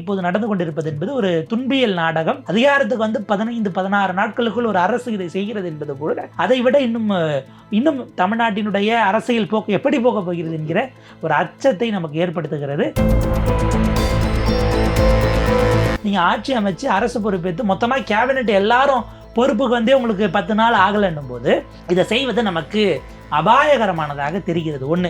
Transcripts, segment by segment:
இப்போது நடந்து கொண்டிருப்பது என்பது ஒரு துன்பியல் நாடகம். அதிகாரத்துக்கு வந்து 15-16 நாட்களுக்குள் ஒரு அரசு இதை செய்கிறது என்பது கூட அதை விட இன்னும் தமிழ்நாட்டினுடைய அரசியல் போக்கு எப்படி போக போகிறது என்கிற ஒரு அச்சத்தை நமக்கு ஏற்படுத்துகிறது. நீங்க ஆட்சி அமைச்சு அரசு பொறுப்பேற்று மொத்தமா கேபினெட் எல்லாரும் பொறுப்புக்கு வந்தே உங்களுக்கு 10 நாள் ஆகலைன்னும் போது இதை செய்வது நமக்கு அபாயகரமானதாக தெரிகிறது. ஒன்று,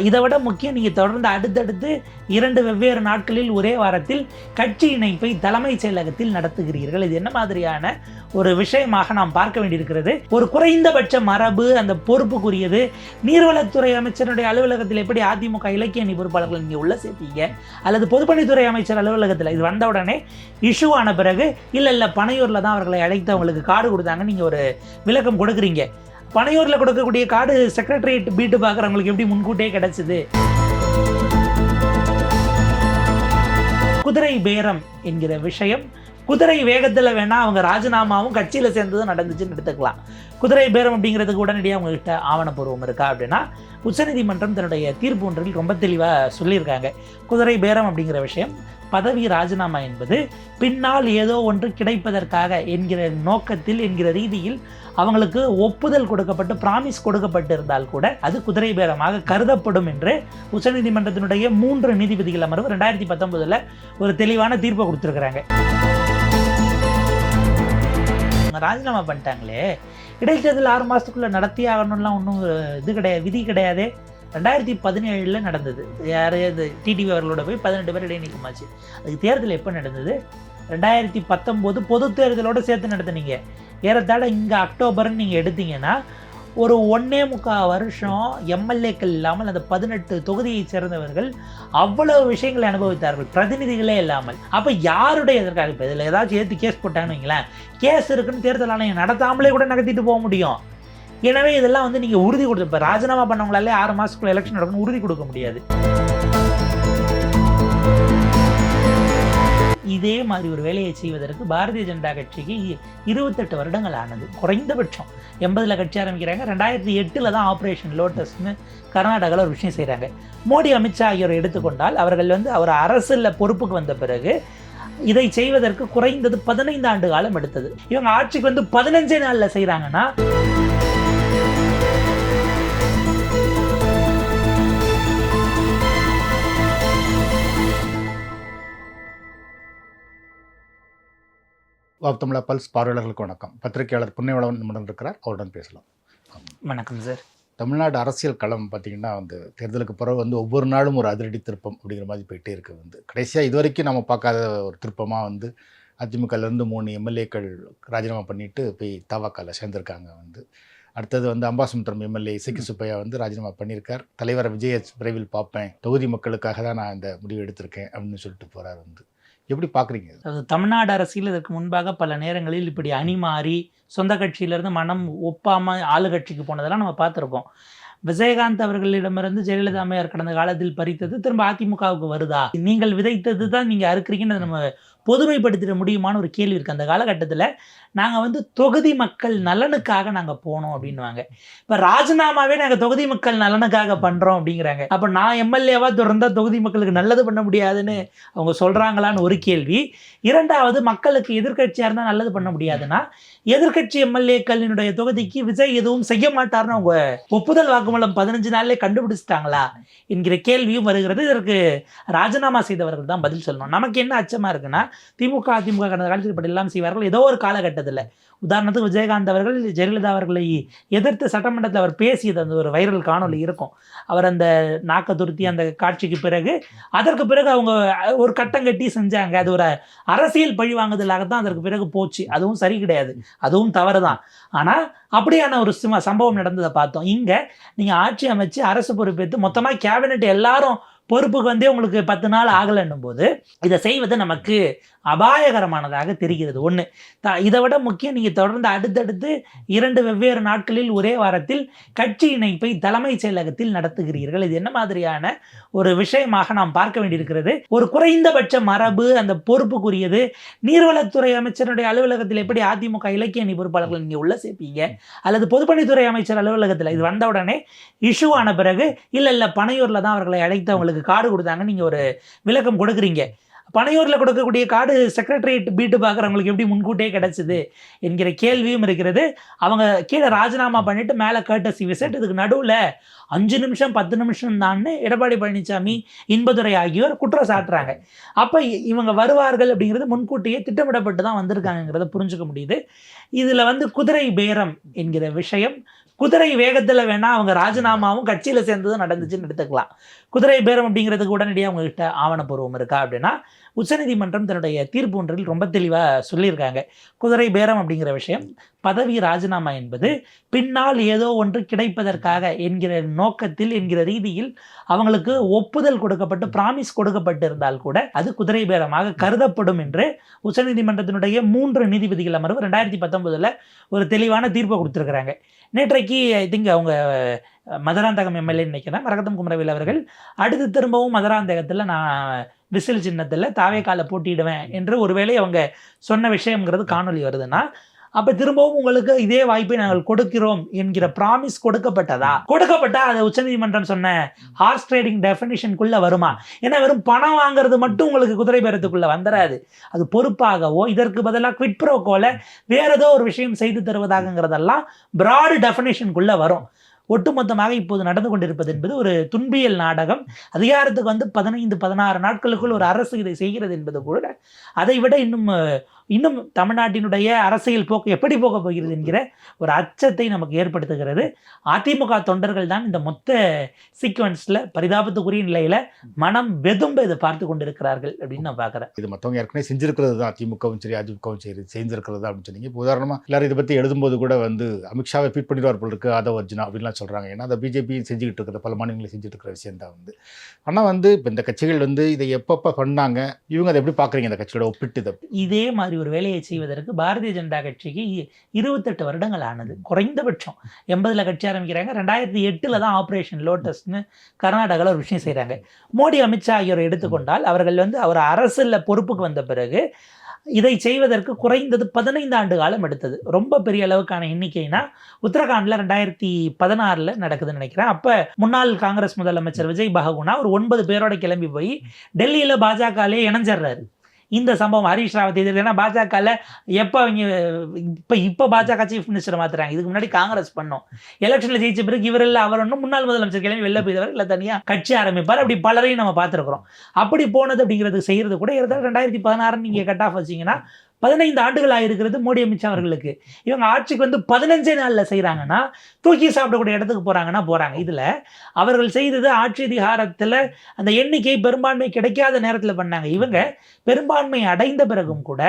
இதை விட முக்கியம், நீங்கள் தொடர்ந்து அடுத்தடுத்து 2 வெவ்வேறு நாட்களில் ஒரே வாரத்தில் கட்சி இணைப்பை தலைமைச் செயலகத்தில் நடத்துகிறீர்கள். இது என்ன மாதிரியான ஒரு விஷயமாக நாம் பார்க்க வேண்டியிருக்கிறது? ஒரு குறைந்தபட்ச மரபு அந்த பொறுப்புக்குரியது. நீர்வளத்துறை அமைச்சருடைய அலுவலகத்தில் எப்படி அதிமுக இலக்கிய அணி பொறுப்பாளர்கள் நீங்கள் உள்ள சேர்த்தீங்க, அல்லது பொதுப்பணித்துறை அமைச்சர் அலுவலகத்தில் இது வந்த உடனே இஷ்யூ ஆன பிறகு இல்லை பனையூரில் தான் அவர்களை அழைத்து அவங்களுக்கு கார்டு கொடுத்தாங்க, நீங்கள் ஒரு விளக்கம் கொடுக்குறீங்க. பனையூரில் கொடுக்கக்கூடிய கார்டு செக்ரட்டரியேட் பீட்டு பார்க்குறவங்களுக்கு எப்படி முன்கூட்டியே கிடைச்சிது? குதிரை பேரம் என்கிற விஷயம், குதிரை வேகத்தில் வேணா அவங்க ராஜினாமாவும் கட்சியில் சேர்ந்ததும் நடந்துச்சுன்னு எடுத்துக்கலாம். குதிரை பேரம் அப்படிங்கிறதுக்கு உடனடியாக அவங்ககிட்ட ஆவணப்பூர்வம் இருக்கா அப்படின்னா, உச்சநீதிமன்றம் தன்னுடைய தீர்ப்பு ஒன்றில் ரொம்ப தெளிவாக சொல்லியிருக்காங்க. குதிரை பேரம் அப்படிங்கிற விஷயம், பதவி ராஜினாமா என்பது பின்னால் ஏதோ ஒன்று கிடைப்பதற்காக என்கிற நோக்கத்தில் என்கிற ரீதியில் அவங்களுக்கு ஒப்புதல் கொடுக்கப்பட்டு பிராமிஸ் கொடுக்கப்பட்டு இருந்தால் கூட அது குதிரை பேரமாக கருதப்படும் என்று உச்சநீதிமன்றத்தினுடைய 3 நீதிபதிகள் அமர்வு 2019 ஒரு தெளிவான தீர்ப்பை கொடுத்துருக்குறாங்க. ராஜினாமா பண்ணிட்டாங்களே, இடைத்தேர்தல் 6 மாதத்துக்குள்ளே நடத்தி ஆகணும்லாம் ஒன்றும் இது கிடையாது, விதி கிடையாது. 2017 நடந்தது. யார் டிடிவி அவர்களோட போய் 18 பேர் இடைநீக்கமாச்சு. அதுக்கு தேர்தல் எப்போ நடந்தது? 2019 பொது தேர்தலோடு சேர்த்து நடத்துனீங்க. ஏறத்தாழ இங்கே அக்டோபர்னு நீங்கள் எடுத்தீங்கன்னா ஒரு 1.25 வருஷம் எம்எல்ஏக்கள் இல்லாமல் அந்த 18 தொகுதியை சேர்ந்தவர்கள் அவ்வளவு விஷயங்களை அனுபவித்தார்கள், பிரதிநிதிகளே இல்லாமல். அப்போ யாருடைய எதற்காக? இப்போ இதில் ஏதாச்சும் ஏற்றி கேஸ் போட்டாங்கன்னு வைங்களேன், கேஸ் இருக்குன்னு தேர்தல் ஆணையம் நடத்தாமலே கூட நடத்திட்டு போக முடியும். எனவே இதெல்லாம் வந்து நீங்கள் உறுதி கொடுத்து, இப்போ ராஜினாமா பண்ணவங்களாலே 6 மாதத்துக்குள்ள எலெக்ஷன் நடக்கணும் உறுதி கொடுக்க முடியாது. இதே மாதிரி ஒரு வேலையை செய்வதற்கு பாரதிய ஜனதா கட்சிக்கு 28 வருடங்கள் ஆனது. குறைந்தபட்சம் 80 கட்சி ஆரம்பிக்கிறாங்க. 2008 தான் ஆப்ரேஷன் லோட்டஸ்ன்னு கர்நாடகாவில் ஒரு விஷயம் செய்கிறாங்க. மோடி, அமித்ஷா ஆகியோரை எடுத்துக்கொண்டால் அவர்கள் வந்து அவர் அரசில் பொறுப்புக்கு வந்த பிறகு இதை செய்வதற்கு குறைந்தது 15 ஆண்டு காலம் எடுத்தது. இவங்க ஆட்சிக்கு வந்து 15 நாளில் செய்கிறாங்கன்னா, தமிழா பல்ஸ் பார்வையாளர்களுக்கு வணக்கம். பத்திரிகையாளர் புண்ணியவளவன் நம்முடன் இருக்கிறார், அவருடன் பேசலாம். வணக்கம் சார். தமிழ்நாடு அரசியல் களம் பார்த்திங்கன்னா தேர்தலுக்கு பிறகு ஒவ்வொரு நாளும் ஒரு அதிரடி திருப்பம் அப்படிங்கிற மாதிரி போயிட்டே இருக்குது. கடைசியாக இதுவரைக்கும் நம்ம பார்க்காத ஒரு திருப்பமாக அதிமுகலேருந்து 3 எம்எல்ஏக்கள் ராஜினாமா பண்ணிவிட்டு போய் தவக்கால சேர்ந்திருக்காங்க. அடுத்தது அம்பாசமுத்திரம் எம்எல்ஏ இசக்கி சுப்பையா ராஜினாமா பண்ணியிருக்கார். தலைவரை விஜய விரைவில் பார்ப்பேன், தொகுதி மக்களுக்காக தான் நான் இந்த முடிவு எடுத்திருக்கேன் அப்படின்னு சொல்லிட்டு போகிறார். எப்படி பார்க்குறீங்க? தமிழ்நாடு அரசியல் இதற்கு முன்பாக பல நேரங்களில் இப்படி அணி மாறி சொந்த கட்சியிலேருந்து மனம் ஒப்பாமல் ஆளுகட்சிக்கு போனதெல்லாம் நம்ம பார்த்துருக்கோம். விஜயகாந்த் அவர்களிடமிருந்து ஜெயலலிதா அம்மையார் கடந்த காலத்தில் பறித்தது திரும்ப அதிமுகவுக்கு வருதா? நீங்கள் விதைத்தது தான் நீங்கள் அறுக்கிறீங்கன்னு நம்ம பொதுமைப்படுத்திட முடியுமான்னு ஒரு கேள்வி இருக்குது. அந்த காலகட்டத்தில் நாங்கள் தொகுதி மக்கள் நலனுக்காக நாங்கள் போனோம் அப்படின்வாங்க. இப்போ ராஜினாமாவே நாங்கள் தொகுதி மக்கள் நலனுக்காக பண்ணுறோம் அப்படிங்கிறாங்க. அப்போ நான் எம்எல்ஏவாக தொடர்ந்தால் தொகுதி மக்களுக்கு நல்லது பண்ண முடியாதுன்னு அவங்க சொல்கிறாங்களான்னு ஒரு கேள்வி. இரண்டாவது, மக்களுக்கு எதிர்கட்சியாக இருந்தால் நல்லது பண்ண முடியாதுன்னா எதிர்கட்சி எம்எல்ஏக்களினுடைய தொகுதிக்கு விஜய் எதுவும் செய்ய மாட்டார்னு அவங்க ஒப்புதல் வாக்குமூலம் 15 நாள்லேயே கண்டுபிடிச்சிட்டாங்களா என்கிற கேள்வியும் வருகிறது. இதற்கு ராஜினாமா செய்தவர்கள் தான் பதில் சொல்லணும். நமக்கு என்ன அச்சமாக இருக்குன்னா, திமுக அதிமுக கடந்த காலத்தில் இப்படி எல்லாம் செய்வார்கள். ஏதோ ஒரு காலகட்டத்தில், உதாரணத்துக்கு விஜயகாந்த் அவர்கள் ஜெயலலிதா அவர்களை எதிர்த்து சட்டமன்றத்தில் அவர் பேசியது அந்த ஒரு வைரல் காணொலி இருக்கும். அவர் அந்த நாக்க துருத்தி அந்த காட்சிக்கு பிறகு அதற்கு பிறகு அவங்க ஒரு கட்டம் கட்டி செஞ்சாங்க. அது ஒரு அரசியல் பழி வாங்குதலாகத்தான் அதற்கு பிறகு போச்சு. அதுவும் சரி கிடையாது, அதுவும் தவறு தான். ஆனால் அப்படியான ஒரு சம்பவம் நடந்ததை பார்த்தோம். இங்கே நீங்கள் ஆட்சி அமைச்சு அரசு பொறுப்பேற்று மொத்தமாக கேபினெட் எல்லாரும் பொறுப்புக்கு வந்தே உங்களுக்கு 10 நாள் ஆகலைன்னும் போது இதை செய்வது நமக்கு அபாயகரமானதாக தெரிகிறது. ஒன்று, இதை விட முக்கியம், நீங்கள் தொடர்ந்து அடுத்தடுத்து 2 வெவ்வேறு நாட்களில் ஒரே வாரத்தில் கட்சி இணைப்பை தலைமைச் செயலகத்தில் நடத்துகிறீர்கள். இது என்ன மாதிரியான ஒரு விஷயமாக நாம் பார்க்க வேண்டியிருக்கிறது? ஒரு குறைந்தபட்ச மரபு அந்த பொறுப்புக்குரியது. நீர்வளத்துறை அமைச்சருடைய அலுவலகத்தில் எப்படி அதிமுக இலக்கிய அணி பொறுப்பாளர்கள் நீங்கள் உள்ள சேர்ப்பீங்க, அல்லது பொதுப்பணித்துறை அமைச்சர் அலுவலகத்தில் இது வந்த உடனே இஷ்யூ ஆன பிறகு இல்லை பனையூரில் தான் அவர்களை அழைத்து அவங்களுக்கு கார்டு கொடுத்தாங்க, நீங்கள் ஒரு விளக்கம் கொடுக்குறீங்க. பனையூரில் கொடுக்கக்கூடிய காடு செக்ரட்டரியேட் பீட்டு பார்க்குறவங்களுக்கு எப்படி முன்கூட்டியே கிடைச்சிது என்கிற கேள்வியும் இருக்கிறது. அவங்க கீழே ராஜினாமா பண்ணிட்டு மேலே கர்டசி விசிட், இதுக்கு நடுவில் 5 நிமிஷம் 10 நிமிஷம் தான்னு எடப்பாடி பழனிசாமி, இன்பதுரை ஆகியோர் குற்றம் சாட்டுறாங்க. அப்போ இவங்க வருவார்கள் அப்படிங்கிறது முன்கூட்டியே திட்டமிடப்பட்டு தான் வந்திருக்காங்கிறத புரிஞ்சுக்க முடியுது. இதில் வந்து குதிரை பேரம் என்கிற விஷயம், குதிரை வேகத்தில் வேணால் அவங்க ராஜினாமாவும் கட்சியில் சேர்ந்ததும் நடந்துச்சுன்னு எடுத்துக்கலாம். குதிரை பேரம் அப்படிங்கிறதுக்கு உடனடியாக அவங்ககிட்ட ஆவணப்பூர்வம் இருக்கா அப்படின்னா, உச்சநீதிமன்றம் தன்னுடைய தீர்ப்பு ஒன்றில் ரொம்ப தெளிவாக சொல்லியிருக்காங்க. குதிரை பேரம் அப்படிங்கிற விஷயம், பதவி ராஜினாமா என்பது பின்னால் ஏதோ ஒன்று கிடைப்பதற்காக என்கிற நோக்கத்தில் என்கிற ரீதியில் அவங்களுக்கு ஒப்புதல் கொடுக்கப்பட்டு ப்ராமிஸ் கொடுக்கப்பட்டு இருந்தால் கூட அது குதிரை பேரமாக கருதப்படும் என்று உச்சநீதிமன்றத்தினுடைய 3 நீதிபதிகள் அமர்வு 2019 ஒரு தெளிவான தீர்ப்பை கொடுத்துருக்குறாங்க. நேற்றைக்கு ஐ திங்க் அவங்க மதுராந்தகம் எம்எல்ஏ நினைக்கிறேன் மரகதம் குமரவேல் அவர்கள் அடுத்து திரும்பவும் மதுராந்தகத்தில் நான் விசில் சின்னத்தில் தாவேக்கால போட்டியிடுவேன் என்று ஒருவேளை அவங்க சொன்ன விஷயம்ங்கிறது காணொலி வருதுன்னா, அப்போ திரும்பவும் உங்களுக்கு இதே வாய்ப்பை நாங்கள் கொடுக்கிறோம் என்கிற ப்ராமிஸ் கொடுக்கப்பட்டா அது உச்சநீதிமன்றம் சொன்ன ஹார்ஸ் ட்ரேடிங் டெஃபினிஷனுக்குள்ள வருமா? ஏன்னா வெறும் பணம் வாங்குறது மட்டும் உங்களுக்கு குதிரை பேரத்துக்குள்ள வந்துடாது. அது பொறுப்பாகவோ இதற்கு பதிலாக குவிட் ப்ரோக்கோல வேற ஏதோ ஒரு விஷயம் செய்து தருவதாகங்கிறதெல்லாம் பிராடு டெஃபினிஷனுக்குள்ள வரும். ஒட்டுமொத்தமாக இப்போது நடந்து கொண்டிருப்பது என்பது ஒரு துன்பியல் நாடகம். அதிகாரத்துக்கு வந்து 15-16 நாட்களுக்குள் ஒரு அரசு இதை செய்கிறது என்பது கூட அதை விட இன்னும் தமிழ்நாட்டினுடைய அரசியல் போக்கு எப்படி போக போகிறது என்கிற ஒரு அச்சத்தை நமக்கு ஏற்படுத்துகிறது. அதிமுக தொண்டர்கள் தான் இந்த மொத்த சீக்வன்ஸில் பரிதாபத்துக்குரிய நிலையில் மனம் வெதும்ப இதை பார்த்து கொண்டிருக்கிறார்கள் அப்படின்னு நான் பார்க்குறேன். இது மற்றவங்க ஏற்கனவே செஞ்சிருக்கிறது தான், திமுகவும் சரி அதிமுகவும் சரி செஞ்சிருக்கிறது தான் அப்படின்னு சொன்னீங்க. இப்போ உதாரணமாக எல்லாரும் இதை பற்றி எழுதும்போது கூட வந்து அமித்ஷாவை ட்வீட் பண்ணிடுவார் போல் இருக்கு, ஆதவ் அர்ஜுனா அப்படின்லாம் சொல்கிறாங்க. ஏன்னா அதை பிஜேபி செஞ்சுக்கிட்டு இருக்கிற பல மாநிலங்களை செஞ்சுட்டு இருக்கிற விஷயம் தான் வந்து. ஆனால் வந்து இப்போ இந்த கட்சிகள் வந்து இதை எப்பப்போ பண்ணாங்க, இவங்க அதை எப்படி பார்க்குறீங்க இந்த கட்சியோட ஒப்பிட்டு? இதே மாதிரி ஒரு வேலையை செய்வதற்கு பாரதிய ஜனதா கட்சிக்கு 28 வருடங்கள் ஆனது. குறைந்தபட்சம் 80 கட்சி ஆரம்பிக்கிறாங்க, 2008 தான் ஆப்ரேஷன் லோட்டஸ்னு கர்நாடகாவில் ஒரு விஷயம் செய்கிறாங்க. மோடி அமித்ஷா ஆகியோரை எடுத்துக்கொண்டால் அவர்கள் வந்து அவர் அரசில் பொறுப்புக்கு வந்த பிறகு இதை செய்வதற்கு குறைந்தது 15 ஆண்டு காலம் எடுத்தது. ரொம்ப பெரிய அளவுக்கான எண்ணிக்கைனா உத்தரகாண்டில் 2016 நடக்குதுன்னு நினைக்கிறேன். அப்போ முன்னாள் காங்கிரஸ் முதலமைச்சர் விஜய் பககுனா ஒரு 9 பேரோட கிளம்பி போய் டெல்லியில் பாஜகலே இணைஞ்சிடுறாரு. இந்த சம்பவம் ஹரீஷ் ராவத் எதிர்த்து, ஏன்னா பாஜகவில் எப்போ அவங்க இப்போ பாஜக சீஃப் மினிஸ்டர் மாற்றுறாங்க, இதுக்கு முன்னாடி காங்கிரஸ் பண்ணோம், எலெக்ஷனில் ஜெயிச்ச பிறகு இவரில் அவர் ஒன்றும் முன்னாள் முதலமைச்சர் கிளம்பி வெளில போய்தவர் இல்லை தனியாக கட்சி ஆரம்பிப்பார். அப்படி பலரையும் நம்ம பார்த்துருக்குறோம். அப்படி போனது அப்படிங்கிறது செய்கிறது கூட 2016 நீங்கள் கட் ஆஃப் வச்சிங்கன்னா 15 ஆண்டுகள் ஆகிருக்கிறது மோடி அமித்ஷா அவர்களுக்கு. இவங்க ஆட்சிக்கு வந்து 15 நாளில் செய்கிறாங்கன்னா தூக்கி சாப்பிடக்கூடிய இடத்துக்கு போகிறாங்க. இதில் அவர்கள் செய்தது ஆட்சி அதிகாரத்தில் அந்த எண்ணிக்கை பெரும்பான்மை கிடைக்காத நேரத்தில் பண்ணாங்க. இவங்க பெரும்பான்மை அடைந்த பிறகும் கூட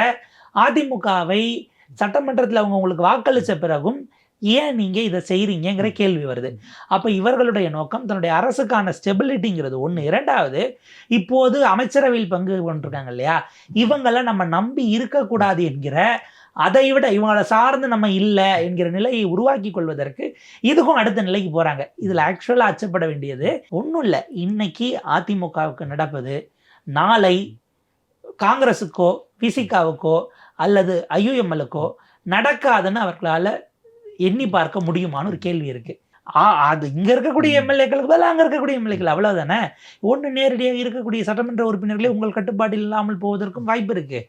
அதிமுகவை சட்டமன்றத்தில் அவங்க உங்களுக்கு வாக்களித்த பிறகும் ஏன் நீங்கள் இதை செய்கிறீங்கிற கேள்வி வருது. அப்போ இவர்களுடைய நோக்கம் தன்னுடைய அரசுக்கான ஸ்டெபிலிட்டிங்கிறது ஒன்று. இரண்டாவது, இப்போது அமைச்சரவையில் பங்கு கொண்டிருக்காங்க இல்லையா, இவங்களை நம்ம நம்பி இருக்கக்கூடாது என்கிற, அதை விட இவங்களை சார்ந்து நம்ம இல்லை என்கிற நிலையை உருவாக்கி கொள்வதற்கு இதுக்கும் அடுத்த நிலைக்கு போகிறாங்க. இதில் ஆக்சுவலாக அச்சப்பட வேண்டியது ஒன்றும் இல்லை. இன்னைக்கு அதிமுகவுக்கு நடப்பது நாளை காங்கிரஸுக்கோ விசிகாவுக்கோ அல்லது ஐயுஎம்எல்லுக்கோ நடக்காதுன்னு அவர்களால் எண்ணி பார்க்க முடியுமான்னு ஒரு கேள்வி இருக்குது. அது இங்கே இருக்கக்கூடிய எம்எல்ஏக்களுக்கு பதில் அங்கே இருக்கக்கூடிய எம்எல்ஏக்கள் அவ்வளோதானே. ஒன்று நேரடியாக இருக்கக்கூடிய சட்டமன்ற உறுப்பினர்களே உங்கள் கட்டுப்பாட்டில் இல்லாமல் போவதற்கும் வாய்ப்பு இருக்குது.